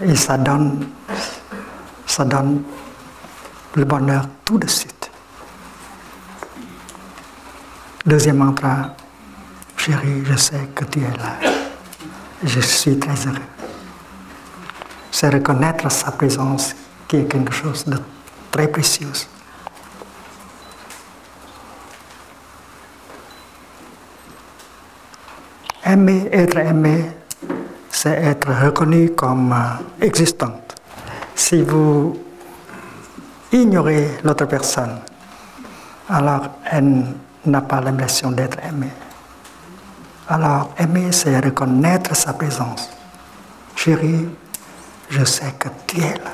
Et ça donne le bonheur tout de suite. Deuxième mantra, chérie, je sais que tu es là. Je suis très heureux. C'est reconnaître sa présence qui est quelque chose de très précieux. Aimer, être aimé, c'est être reconnu comme existante. Si vous ignorez l'autre personne, alors elle n'a pas l'impression d'être aimée. Alors aimer, c'est reconnaître sa présence. Chérie, je sais que tu es là.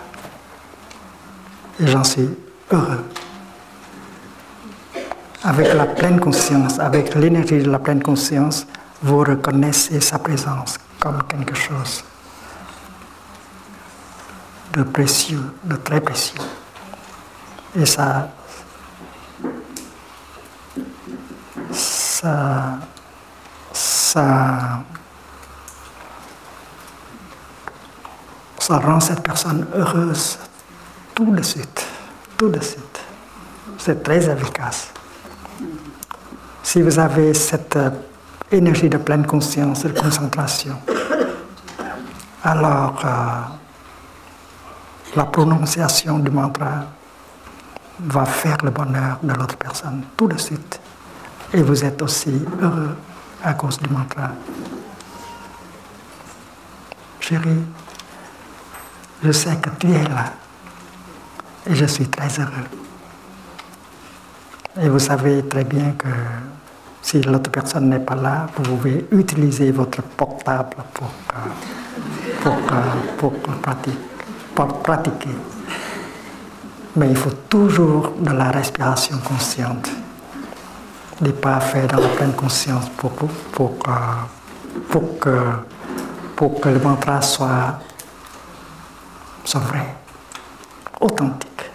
Et j'en suis heureux. Avec la pleine conscience, avec l'énergie de la pleine conscience, vous reconnaissez sa présence comme quelque chose de précieux, de très précieux. Et ça rend cette personne heureuse tout de suite, tout de suite. C'est très efficace. Si vous avez cette énergie de pleine conscience, de concentration, alors la prononciation du mantra va faire le bonheur de l'autre personne tout de suite. Et vous êtes aussi heureux à cause du mantra. Chérie, je sais que tu es là et je suis très heureux. Et vous savez très bien que si l'autre personne n'est pas là, vous pouvez utiliser votre portable pour pratiquer. Mais il faut toujours de la respiration consciente, des pas faits dans la pleine conscience pour que le mantra soit vrai, authentique.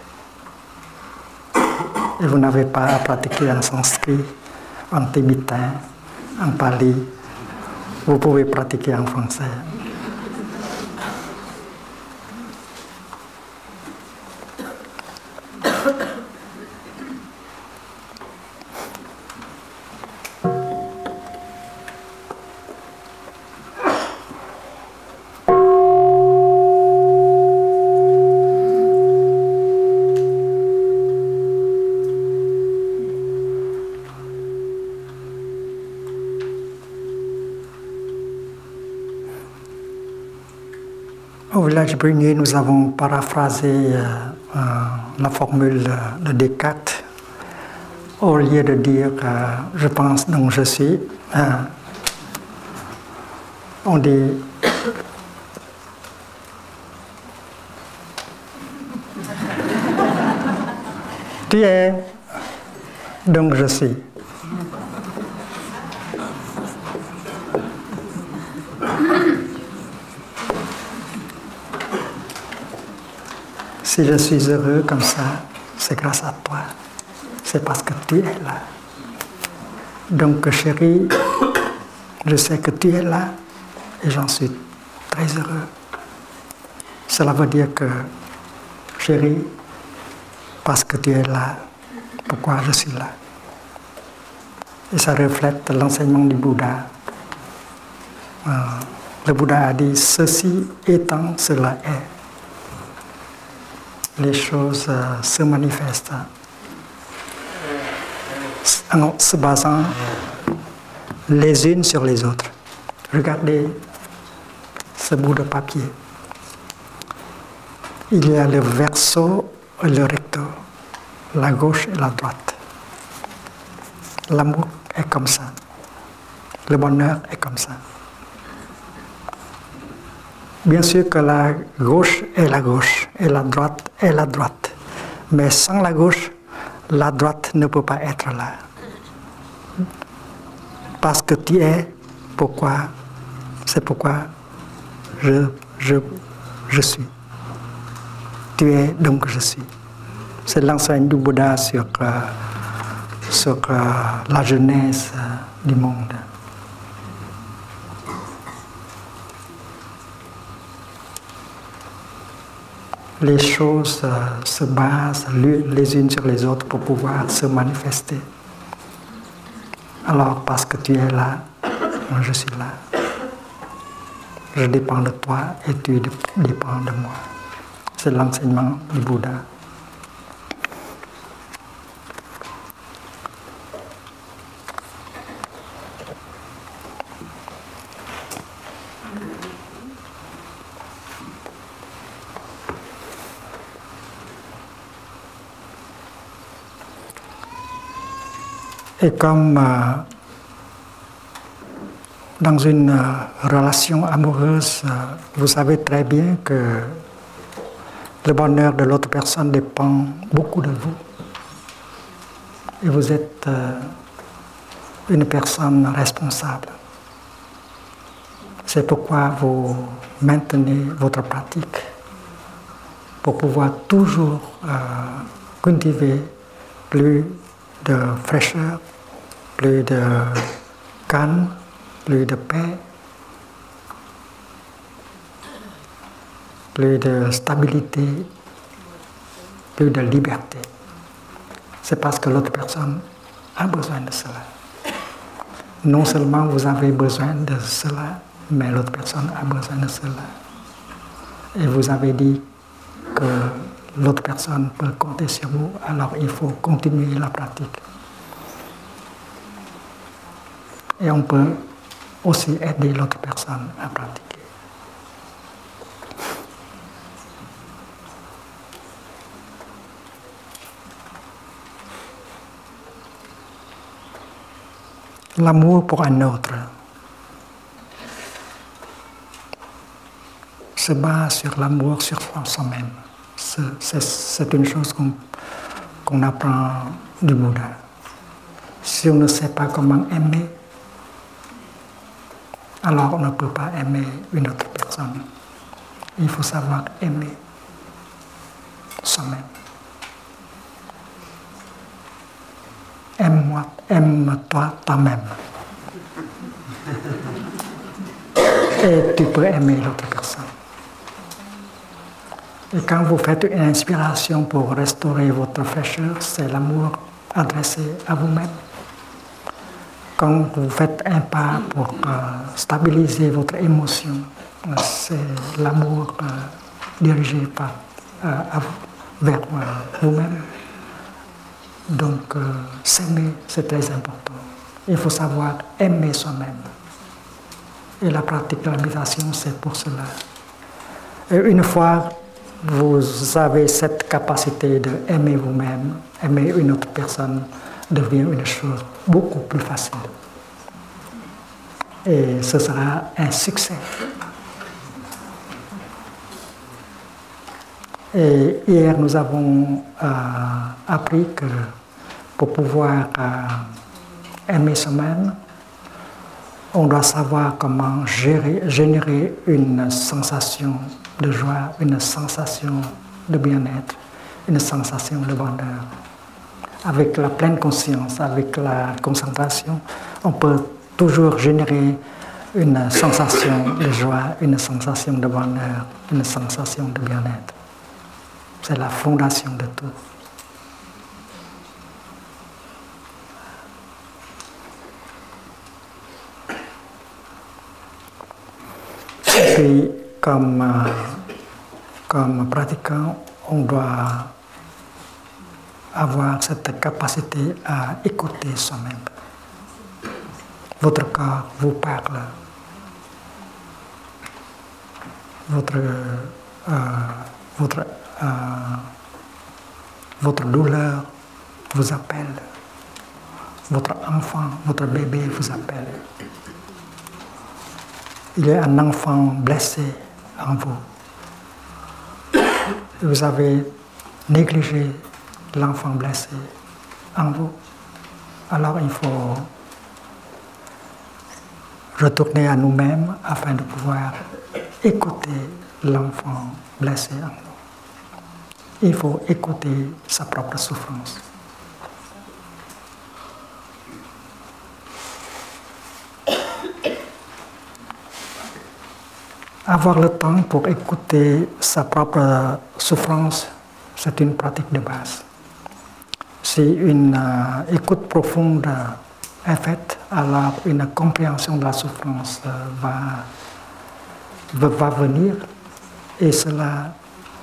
Et vous n'avez pas à pratiquer en sanskrit, en tibétain, en pali. Vous pouvez pratiquer en français. Au village Brunier, nous avons paraphrasé la formule de Descartes. Au lieu de dire je pense donc je suis, on dit tu es donc je suis. Si je suis heureux comme ça, c'est grâce à toi. C'est parce que tu es là. Donc, chérie, je sais que tu es là et j'en suis très heureux. Cela veut dire que, chérie, parce que tu es là, pourquoi je suis là? Et ça reflète l'enseignement du Bouddha. Le Bouddha a dit, ceci étant, cela est. Les choses se manifestent en se basant les unes sur les autres. Regardez ce bout de papier. Il y a le verso et le recto, la gauche et la droite. L'amour est comme ça. Le bonheur est comme ça. Bien sûr que la gauche est la gauche et la droite est la droite. Mais sans la gauche, la droite ne peut pas être là. Parce que tu es, pourquoi? C'est pourquoi je suis. Tu es, donc je suis. C'est l'enseignement du Bouddha sur la genèse du monde. les choses se basent les unes sur les autres pour pouvoir se manifester. Alors, parce que tu es là, moi je suis là. Je dépends de toi et tu dépends de moi. C'est l'enseignement du Bouddha. Et comme dans une relation amoureuse, vous savez très bien que le bonheur de l'autre personne dépend beaucoup de vous. Et vous êtes une personne responsable. C'est pourquoi vous maintenez votre pratique pour pouvoir toujours cultiver plus de fraîcheur, plus de calme, plus de paix, plus de stabilité, plus de liberté. C'est parce que l'autre personne a besoin de cela. Non seulement vous avez besoin de cela, mais l'autre personne a besoin de cela. Et vous avez dit que l'autre personne peut compter sur vous, alors il faut continuer la pratique. Et on peut aussi aider l'autre personne à pratiquer. L'amour pour un autre se base sur l'amour sur soi-même. C'est une chose qu'on apprend du Bouddha. Si on ne sait pas comment aimer, alors on ne peut pas aimer une autre personne. Il faut savoir aimer soi-même. Aime-toi toi-même. Et tu peux aimer l'autre personne. Et quand vous faites une inspiration pour restaurer votre fraîcheur, c'est l'amour adressé à vous-même. Quand vous faites un pas pour stabiliser votre émotion, c'est l'amour dirigé vers vous-même. Donc, s'aimer, c'est très important. Il faut savoir aimer soi-même. Et la pratique de la méditation, c'est pour cela. Et une fois vous avez cette capacité d'aimer vous-même, aimer une autre personne devient une chose beaucoup plus facile. Et ce sera un succès. Et hier, nous avons appris que pour pouvoir aimer soi-même, on doit savoir comment générer une sensation de joie, une sensation de bien-être, une sensation de bonheur. Avec la pleine conscience, avec la concentration, on peut toujours générer une sensation de joie, une sensation de bonheur, une sensation de bien-être. C'est la fondation de tout. Et puis, comme pratiquant, on doit avoir cette capacité à écouter soi-même. Votre corps vous parle. Votre douleur vous appelle. Votre enfant, votre bébé vous appelle. Il y a un enfant blessé en vous. Vous avez négligé l'enfant blessé en vous. Alors il faut retourner à nous-mêmes afin de pouvoir écouter l'enfant blessé en nous. Il faut écouter sa propre souffrance. avoir le temps pour écouter sa propre souffrance, c'est une pratique de base. Si une écoute profonde est faite, alors une compréhension de la souffrance va venir et cela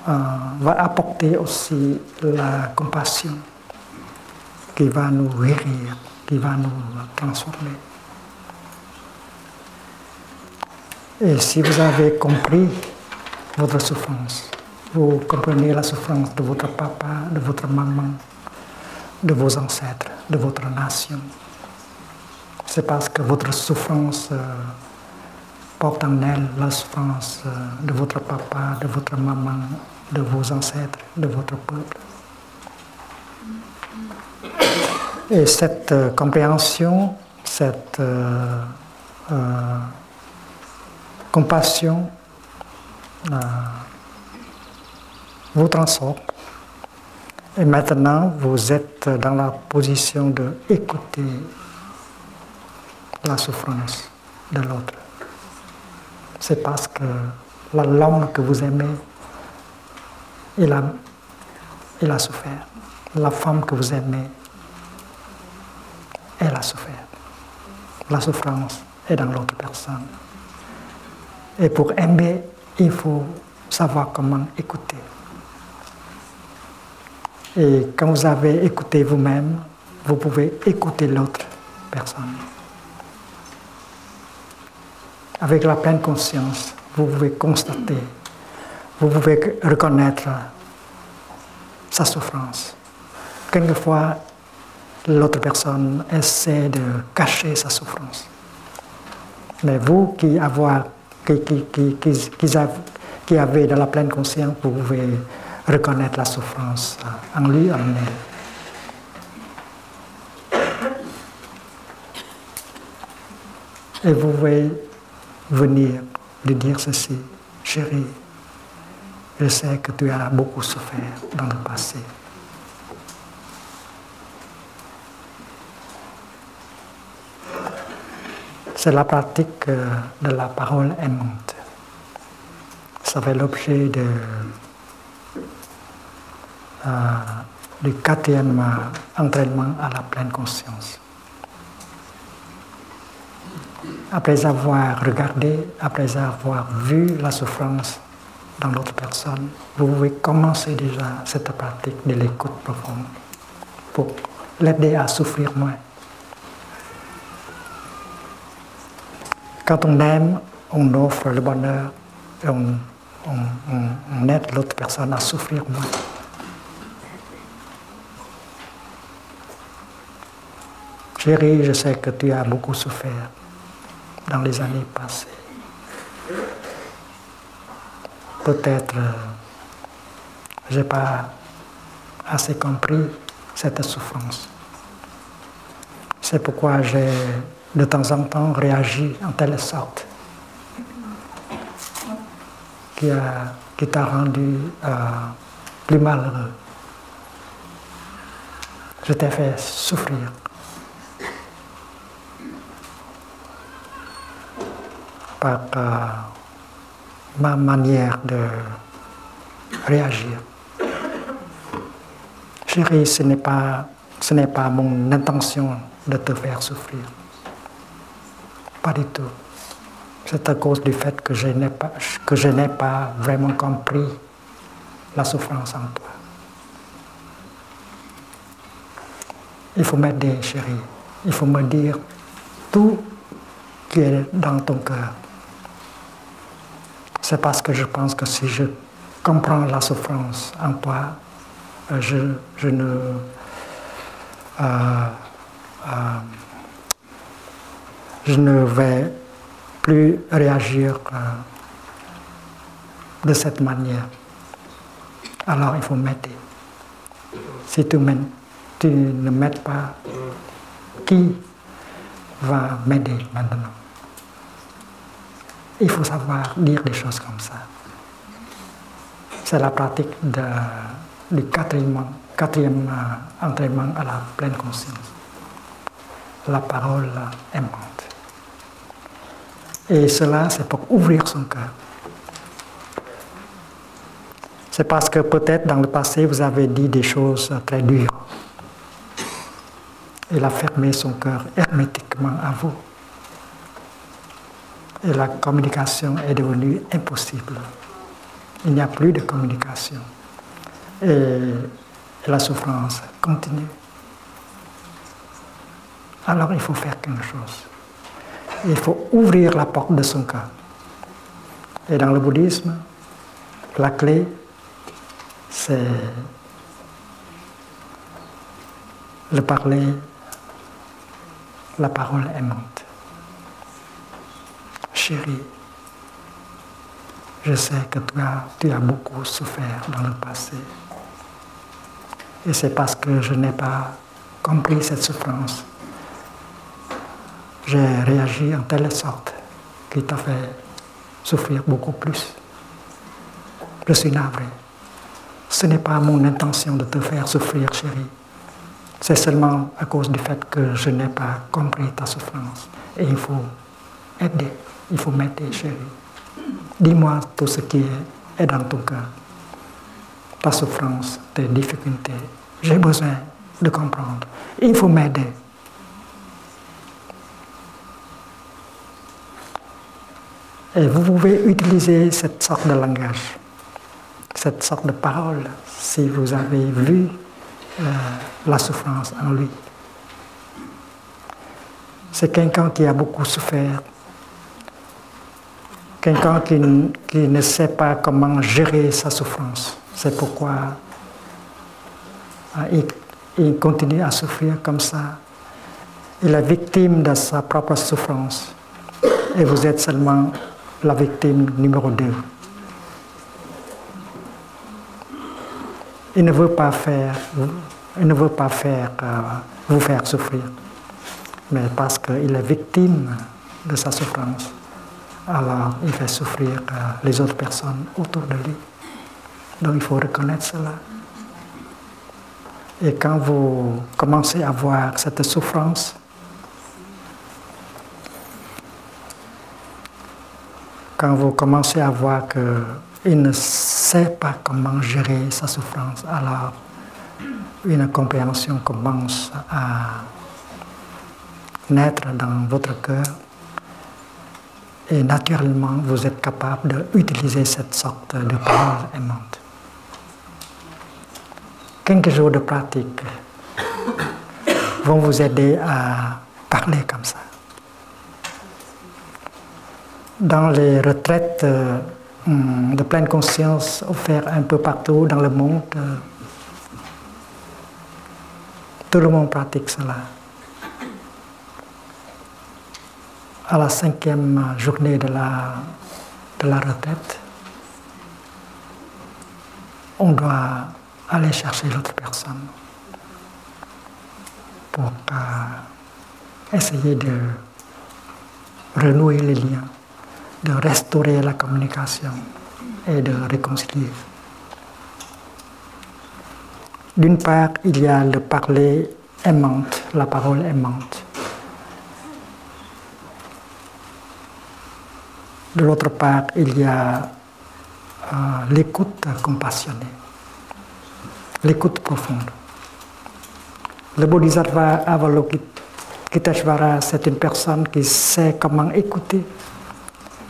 va apporter aussi la compassion qui va nous guérir, qui va nous transformer. Et si vous avez compris votre souffrance, vous comprenez la souffrance de votre papa, de votre maman, de vos ancêtres, de votre nation. C'est parce que votre souffrance porte en elle la souffrance de votre papa, de votre maman, de vos ancêtres, de votre peuple. Et cette compréhension, cette compassion vous transforme. Et maintenant, vous êtes dans la position d'écouter la souffrance de l'autre. C'est parce que l'homme que vous aimez, il a souffert. La femme que vous aimez, elle a souffert. La souffrance est dans l'autre personne. Et pour aimer, il faut savoir comment écouter. Et quand vous avez écouté vous-même, vous pouvez écouter l'autre personne. Avec la pleine conscience, vous pouvez constater, vous pouvez reconnaître sa souffrance. Quelquefois, l'autre personne essaie de cacher sa souffrance. Mais vous qui avez de la pleine conscience, vous pouvez reconnaître la souffrance en lui, en elle. Et vous pouvez venir lui dire ceci: chérie, je sais que tu as beaucoup souffert dans le passé. C'est la pratique de la parole aimante. Ça fait l'objet du 4e entraînement à la pleine conscience. Après avoir regardé, après avoir vu la souffrance dans l'autre personne, vous pouvez commencer déjà cette pratique de l'écoute profonde pour l'aider à souffrir moins. Quand on aime, on offre le bonheur et on aide l'autre personne à souffrir moins. Chérie, je sais que tu as beaucoup souffert dans les années passées. Peut-être je n'ai pas assez compris cette souffrance. C'est pourquoi j'ai de temps en temps réagi en telle sorte qui t'a rendu plus malheureux. Je t'ai fait souffrir. Par ma manière de réagir. Chérie, ce n'est pas mon intention de te faire souffrir. Pas du tout. C'est à cause du fait que je n'ai pas vraiment compris la souffrance en toi. Il faut m'aider, chérie. Il faut me dire tout qui est dans ton cœur. C'est parce que je pense que si je comprends la souffrance en toi, je ne vais plus réagir de cette manière. Alors il faut m'aider. Si tu ne m'aides pas, qui va m'aider maintenant? Il faut savoir dire des choses comme ça. C'est la pratique du 4e entraînement à la pleine conscience. La parole aimante. Et cela, c'est pour ouvrir son cœur. C'est parce que peut-être dans le passé, vous avez dit des choses très dures. Il a fermé son cœur hermétiquement à vous. Et la communication est devenue impossible. Il n'y a plus de communication. Et la souffrance continue. Alors il faut faire quelque chose. Il faut ouvrir la porte de son cœur. Et dans le bouddhisme, la clé, c'est le parler, la parole aimante. Chérie, je sais que tu as beaucoup souffert dans le passé. Et c'est parce que je n'ai pas compris cette souffrance. J'ai réagi en telle sorte qui t'a fait souffrir beaucoup plus. Je suis navré. Ce n'est pas mon intention de te faire souffrir, chérie. C'est seulement à cause du fait que je n'ai pas compris ta souffrance. Et il faut aider, il faut m'aider, chérie. Dis-moi tout ce qui est dans ton cœur. Ta souffrance, tes difficultés. J'ai besoin de comprendre. Il faut m'aider. Et vous pouvez utiliser cette sorte de langage, cette sorte de parole, si vous avez vu la souffrance en lui. C'est quelqu'un qui a beaucoup souffert, quelqu'un qui ne sait pas comment gérer sa souffrance. C'est pourquoi il continue à souffrir comme ça. Il est victime de sa propre souffrance. Et vous êtes seulement la victime numéro 2. Il ne veut pas vous faire souffrir, mais parce qu'il est victime de sa souffrance, alors il fait souffrir les autres personnes autour de lui. Donc il faut reconnaître cela. Et quand vous commencez à voir cette souffrance, quand vous commencez à voir qu'il ne sait pas comment gérer sa souffrance, alors une compréhension commence à naître dans votre cœur et naturellement vous êtes capable d'utiliser cette sorte de parole aimante. Quelques jours de pratique vont vous aider à parler comme ça. Dans les retraites de pleine conscience offertes un peu partout dans le monde, tout le monde pratique cela. À la 5e journée de la retraite, on doit aller chercher l'autre personne pour essayer de renouer les liens, de restaurer la communication et de réconcilier. D'une part, il y a le parler aimante, la parole aimante. De l'autre part, il y a l'écoute compassionnée, l'écoute profonde. Le Bodhisattva Avalokiteshvara, c'est une personne qui sait comment écouter.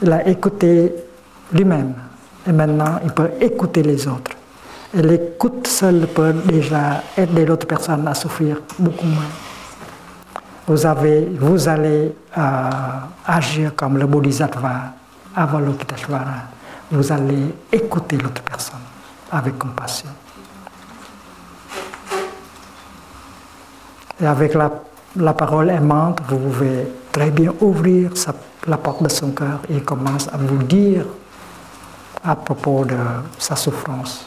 Il a écouté lui-même et maintenant il peut écouter les autres. Et l'écoute seule peut déjà aider l'autre personne à souffrir beaucoup moins. Vous allez agir comme le Bodhisattva Avalokiteshvara. Vous allez écouter l'autre personne avec compassion. Et avec la parole aimante, vous pouvez très bien ouvrir la porte de son cœur et il commence à vous dire à propos de sa souffrance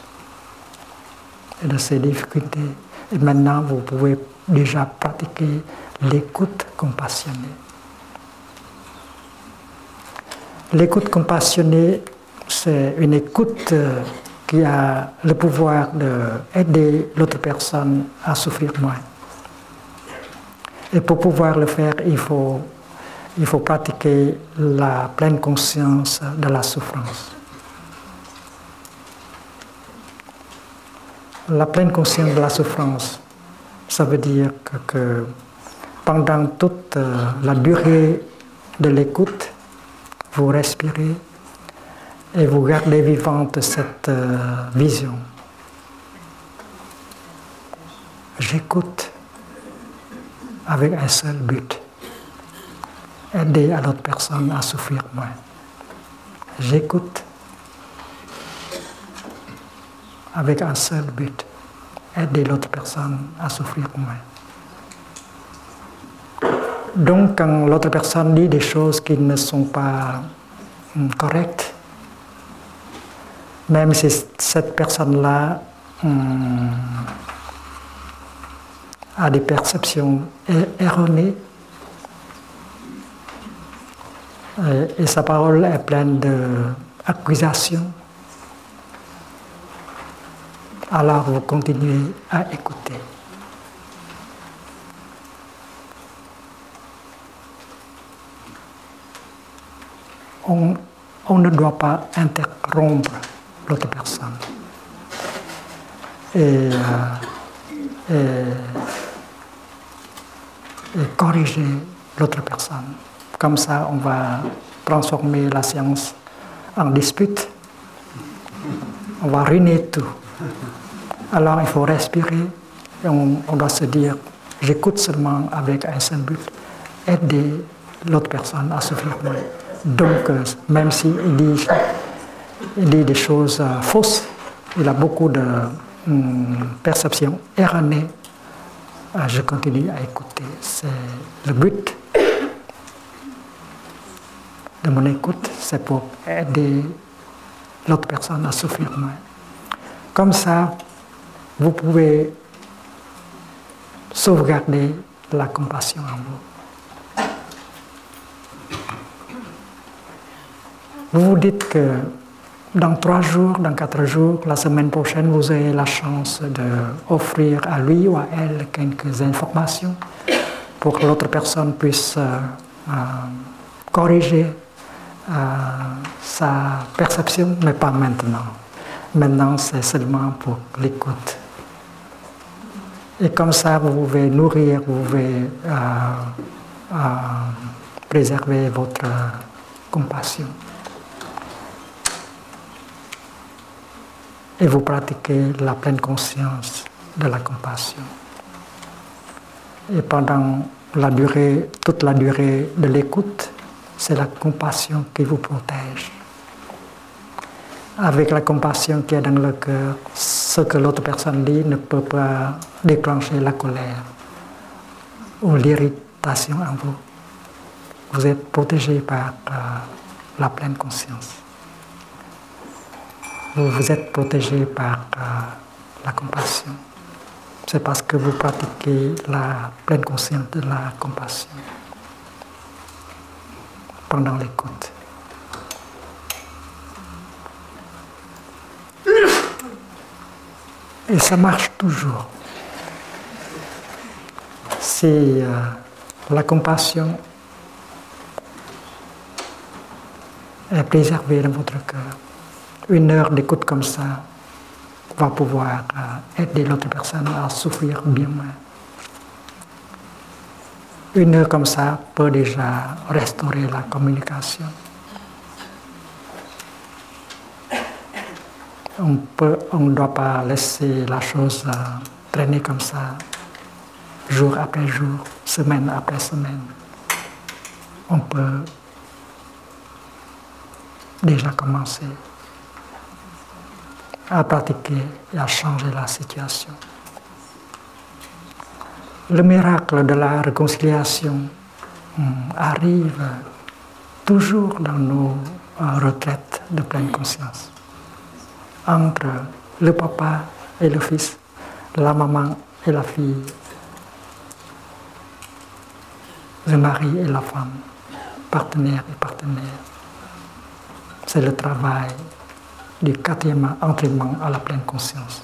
et de ses difficultés. Et maintenant, vous pouvez déjà pratiquer l'écoute compassionnée. L'écoute compassionnée, c'est une écoute qui a le pouvoir d'aider l'autre personne à souffrir moins. Et pour pouvoir le faire, il faut pratiquer la pleine conscience de la souffrance. la pleine conscience de la souffrance, ça veut dire que pendant toute la durée de l'écoute, vous respirez et vous gardez vivante cette vision. J'écoute avec un seul but, aider à l'autre personne à souffrir moins. J'écoute avec un seul but, aider l'autre personne à souffrir moins. Donc, quand l'autre personne dit des choses qui ne sont pas correctes, même si cette personne-là a des perceptions erronées, et sa parole est pleine d'accusations, alors vous continuez à écouter. On ne doit pas interrompre l'autre personne et corriger l'autre personne. Comme ça, on va transformer la séance en dispute. On va ruiner tout. Alors, il faut respirer et on doit se dire, j'écoute seulement avec un seul but, aider l'autre personne à souffrir moins. Donc, même s'il dit des choses fausses, il a beaucoup de perceptions erronées, je continue à écouter. C'est le but de mon écoute, c'est pour aider l'autre personne à souffrir moins. Comme ça, vous pouvez sauvegarder la compassion en vous. Vous vous dites que dans 3 jours, dans 4 jours, la semaine prochaine, vous avez la chance d'offrir à lui ou à elle quelques informations pour que l'autre personne puisse corriger sa perception, mais pas maintenant. Maintenant, c'est seulement pour l'écoute. Et comme ça, vous pouvez nourrir, vous pouvez préserver votre compassion. Et vous pratiquez la pleine conscience de la compassion. Et pendant toute la durée de l'écoute, c'est la compassion qui vous protège. Avec la compassion qui est dans le cœur, ce que l'autre personne dit ne peut pas déclencher la colère ou l'irritation en vous. Vous êtes protégé par la pleine conscience. Vous êtes protégé par la compassion. C'est parce que vous pratiquez la pleine conscience de la compassion pendant l'écoute. Et ça marche toujours. Si la compassion est préservée dans votre cœur, 1 heure d'écoute comme ça va pouvoir aider l'autre personne à souffrir bien moins. 1 heure comme ça peut déjà restaurer la communication. On ne doit pas laisser la chose traîner comme ça, jour après jour, semaine après semaine. On peut déjà commencer à pratiquer et à changer la situation. Le miracle de la réconciliation arrive toujours dans nos retraites de pleine conscience. Entre le papa et le fils, la maman et la fille, le mari et la femme, partenaire et partenaire. C'est le travail du 4e entraînement à la pleine conscience.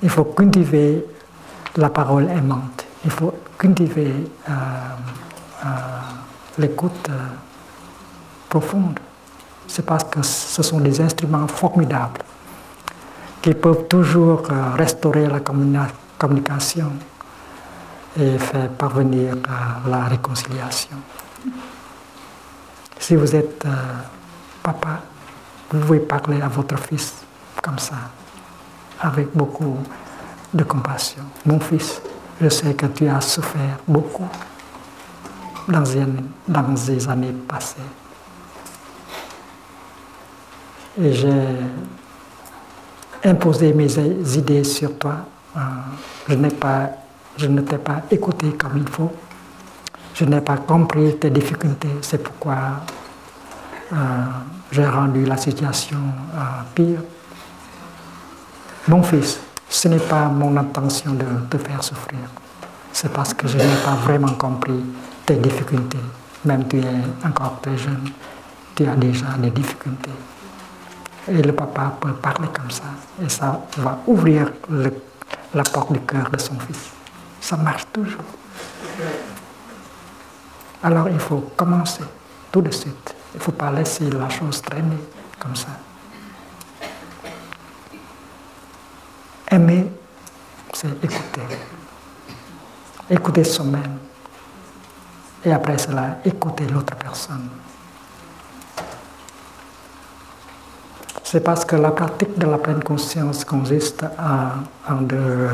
Il faut cultiver la parole aimante. Il faut cultiver l'écoute profonde. C'est parce que ce sont des instruments formidables qui peuvent toujours restaurer la communication et faire parvenir à la réconciliation. Si vous êtes papa, vous pouvez parler à votre fils comme ça, avec beaucoup de compassion. Mon fils, je sais que tu as souffert beaucoup dans les années passées. Et j'ai imposé mes idées sur toi. Je ne t'ai pas écouté comme il faut. Je n'ai pas compris tes difficultés. C'est pourquoi j'ai rendu la situation pire. Mon fils, ce n'est pas mon intention de te faire souffrir. C'est parce que je n'ai pas vraiment compris tes difficultés. Même tu es encore très jeune, tu as déjà des difficultés. Et le papa peut parler comme ça. Et ça va ouvrir la porte du cœur de son fils. Ça marche toujours. Alors il faut commencer tout de suite. Il ne faut pas laisser la chose traîner comme ça. Aimer, c'est écouter. Écouter soi-même. Et après cela, écouter l'autre personne. C'est parce que la pratique de la pleine conscience consiste en deux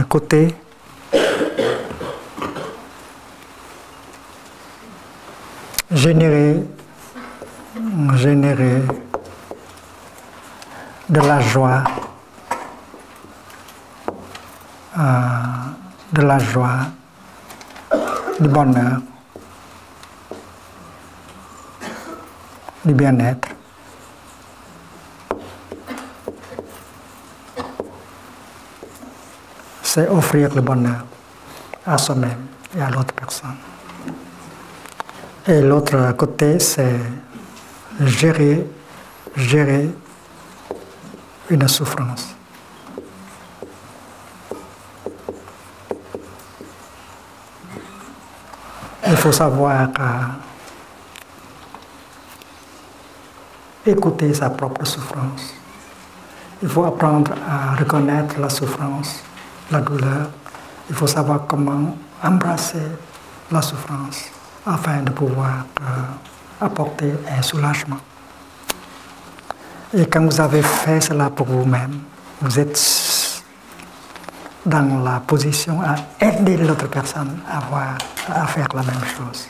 côtés. Générer de la joie, du bonheur, du bien-être. C'est offrir le bonheur à soi-même et à l'autre personne. Et l'autre côté, c'est gérer une souffrance. Il faut savoir écouter sa propre souffrance. Il faut apprendre à reconnaître la souffrance, la douleur. Il faut savoir comment embrasser la souffrance afin de pouvoir apporter un soulagement. Et quand vous avez fait cela pour vous-même, vous êtes dans la position à aider l'autre personne à faire la même chose.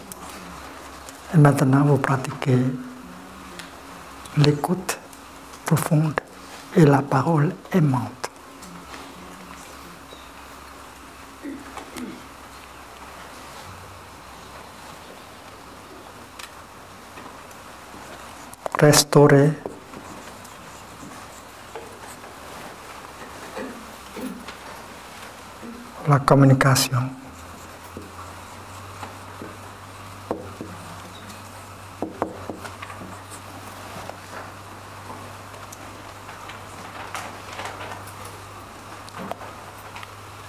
Et maintenant, vous pratiquez l'écoute profonde et la parole aimante. Restaurer la communication.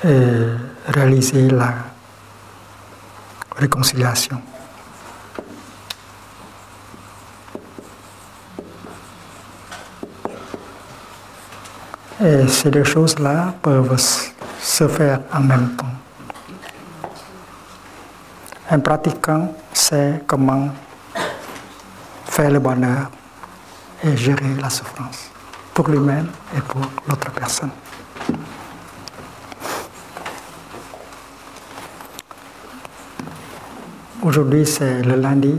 Et réaliser la réconciliation. Et ces deux choses-là peuvent se faire en même temps. Un pratiquant sait comment faire le bonheur et gérer la souffrance pour lui-même et pour l'autre personne. Aujourd'hui, c'est le lundi.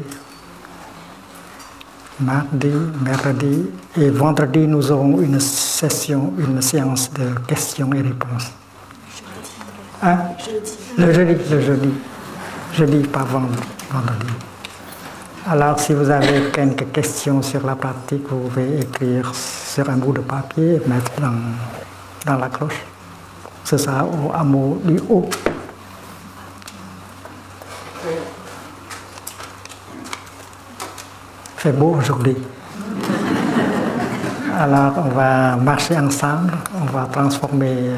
Mardi, mercredi et vendredi, nous aurons une séance de questions et réponses. Hein? Le jeudi. Jeudi, pas vendredi. Alors, si vous avez quelques questions sur la pratique, vous pouvez écrire sur un bout de papier et mettre dans la cloche. C'est ça, au hameau du haut. C'est beau aujourd'hui. Alors, on va marcher ensemble, on va transformer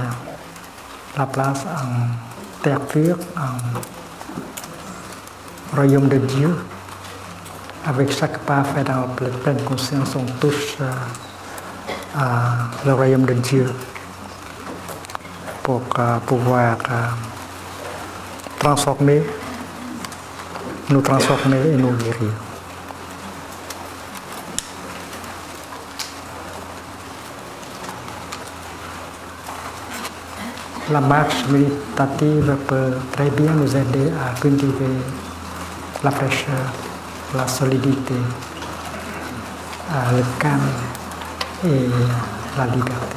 la place en terre pure, en royaume de Dieu. Avec chaque pas fait dans la pleine conscience, on touche le royaume de Dieu pour pouvoir nous transformer et nous guérir. La marche méditative peut très bien nous aider à cultiver la fraîcheur, la solidité, le calme et la liberté.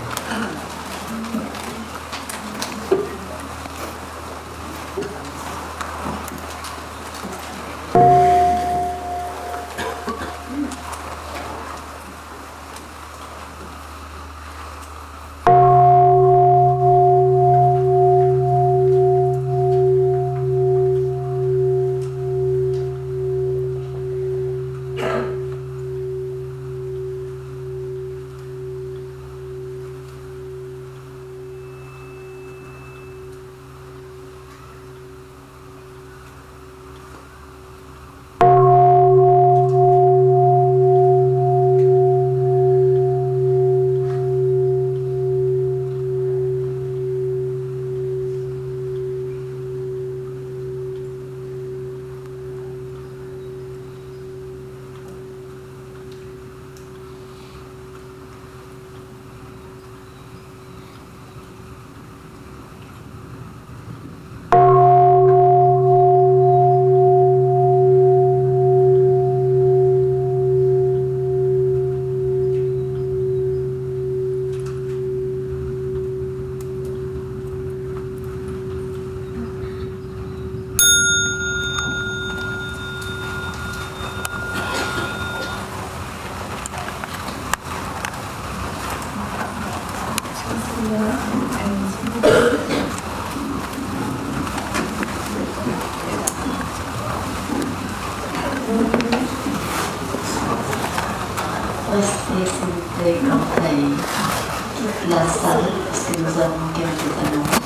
Restez s'il vous plaît, quand toute la salle, parce que nous avons quelques annonces.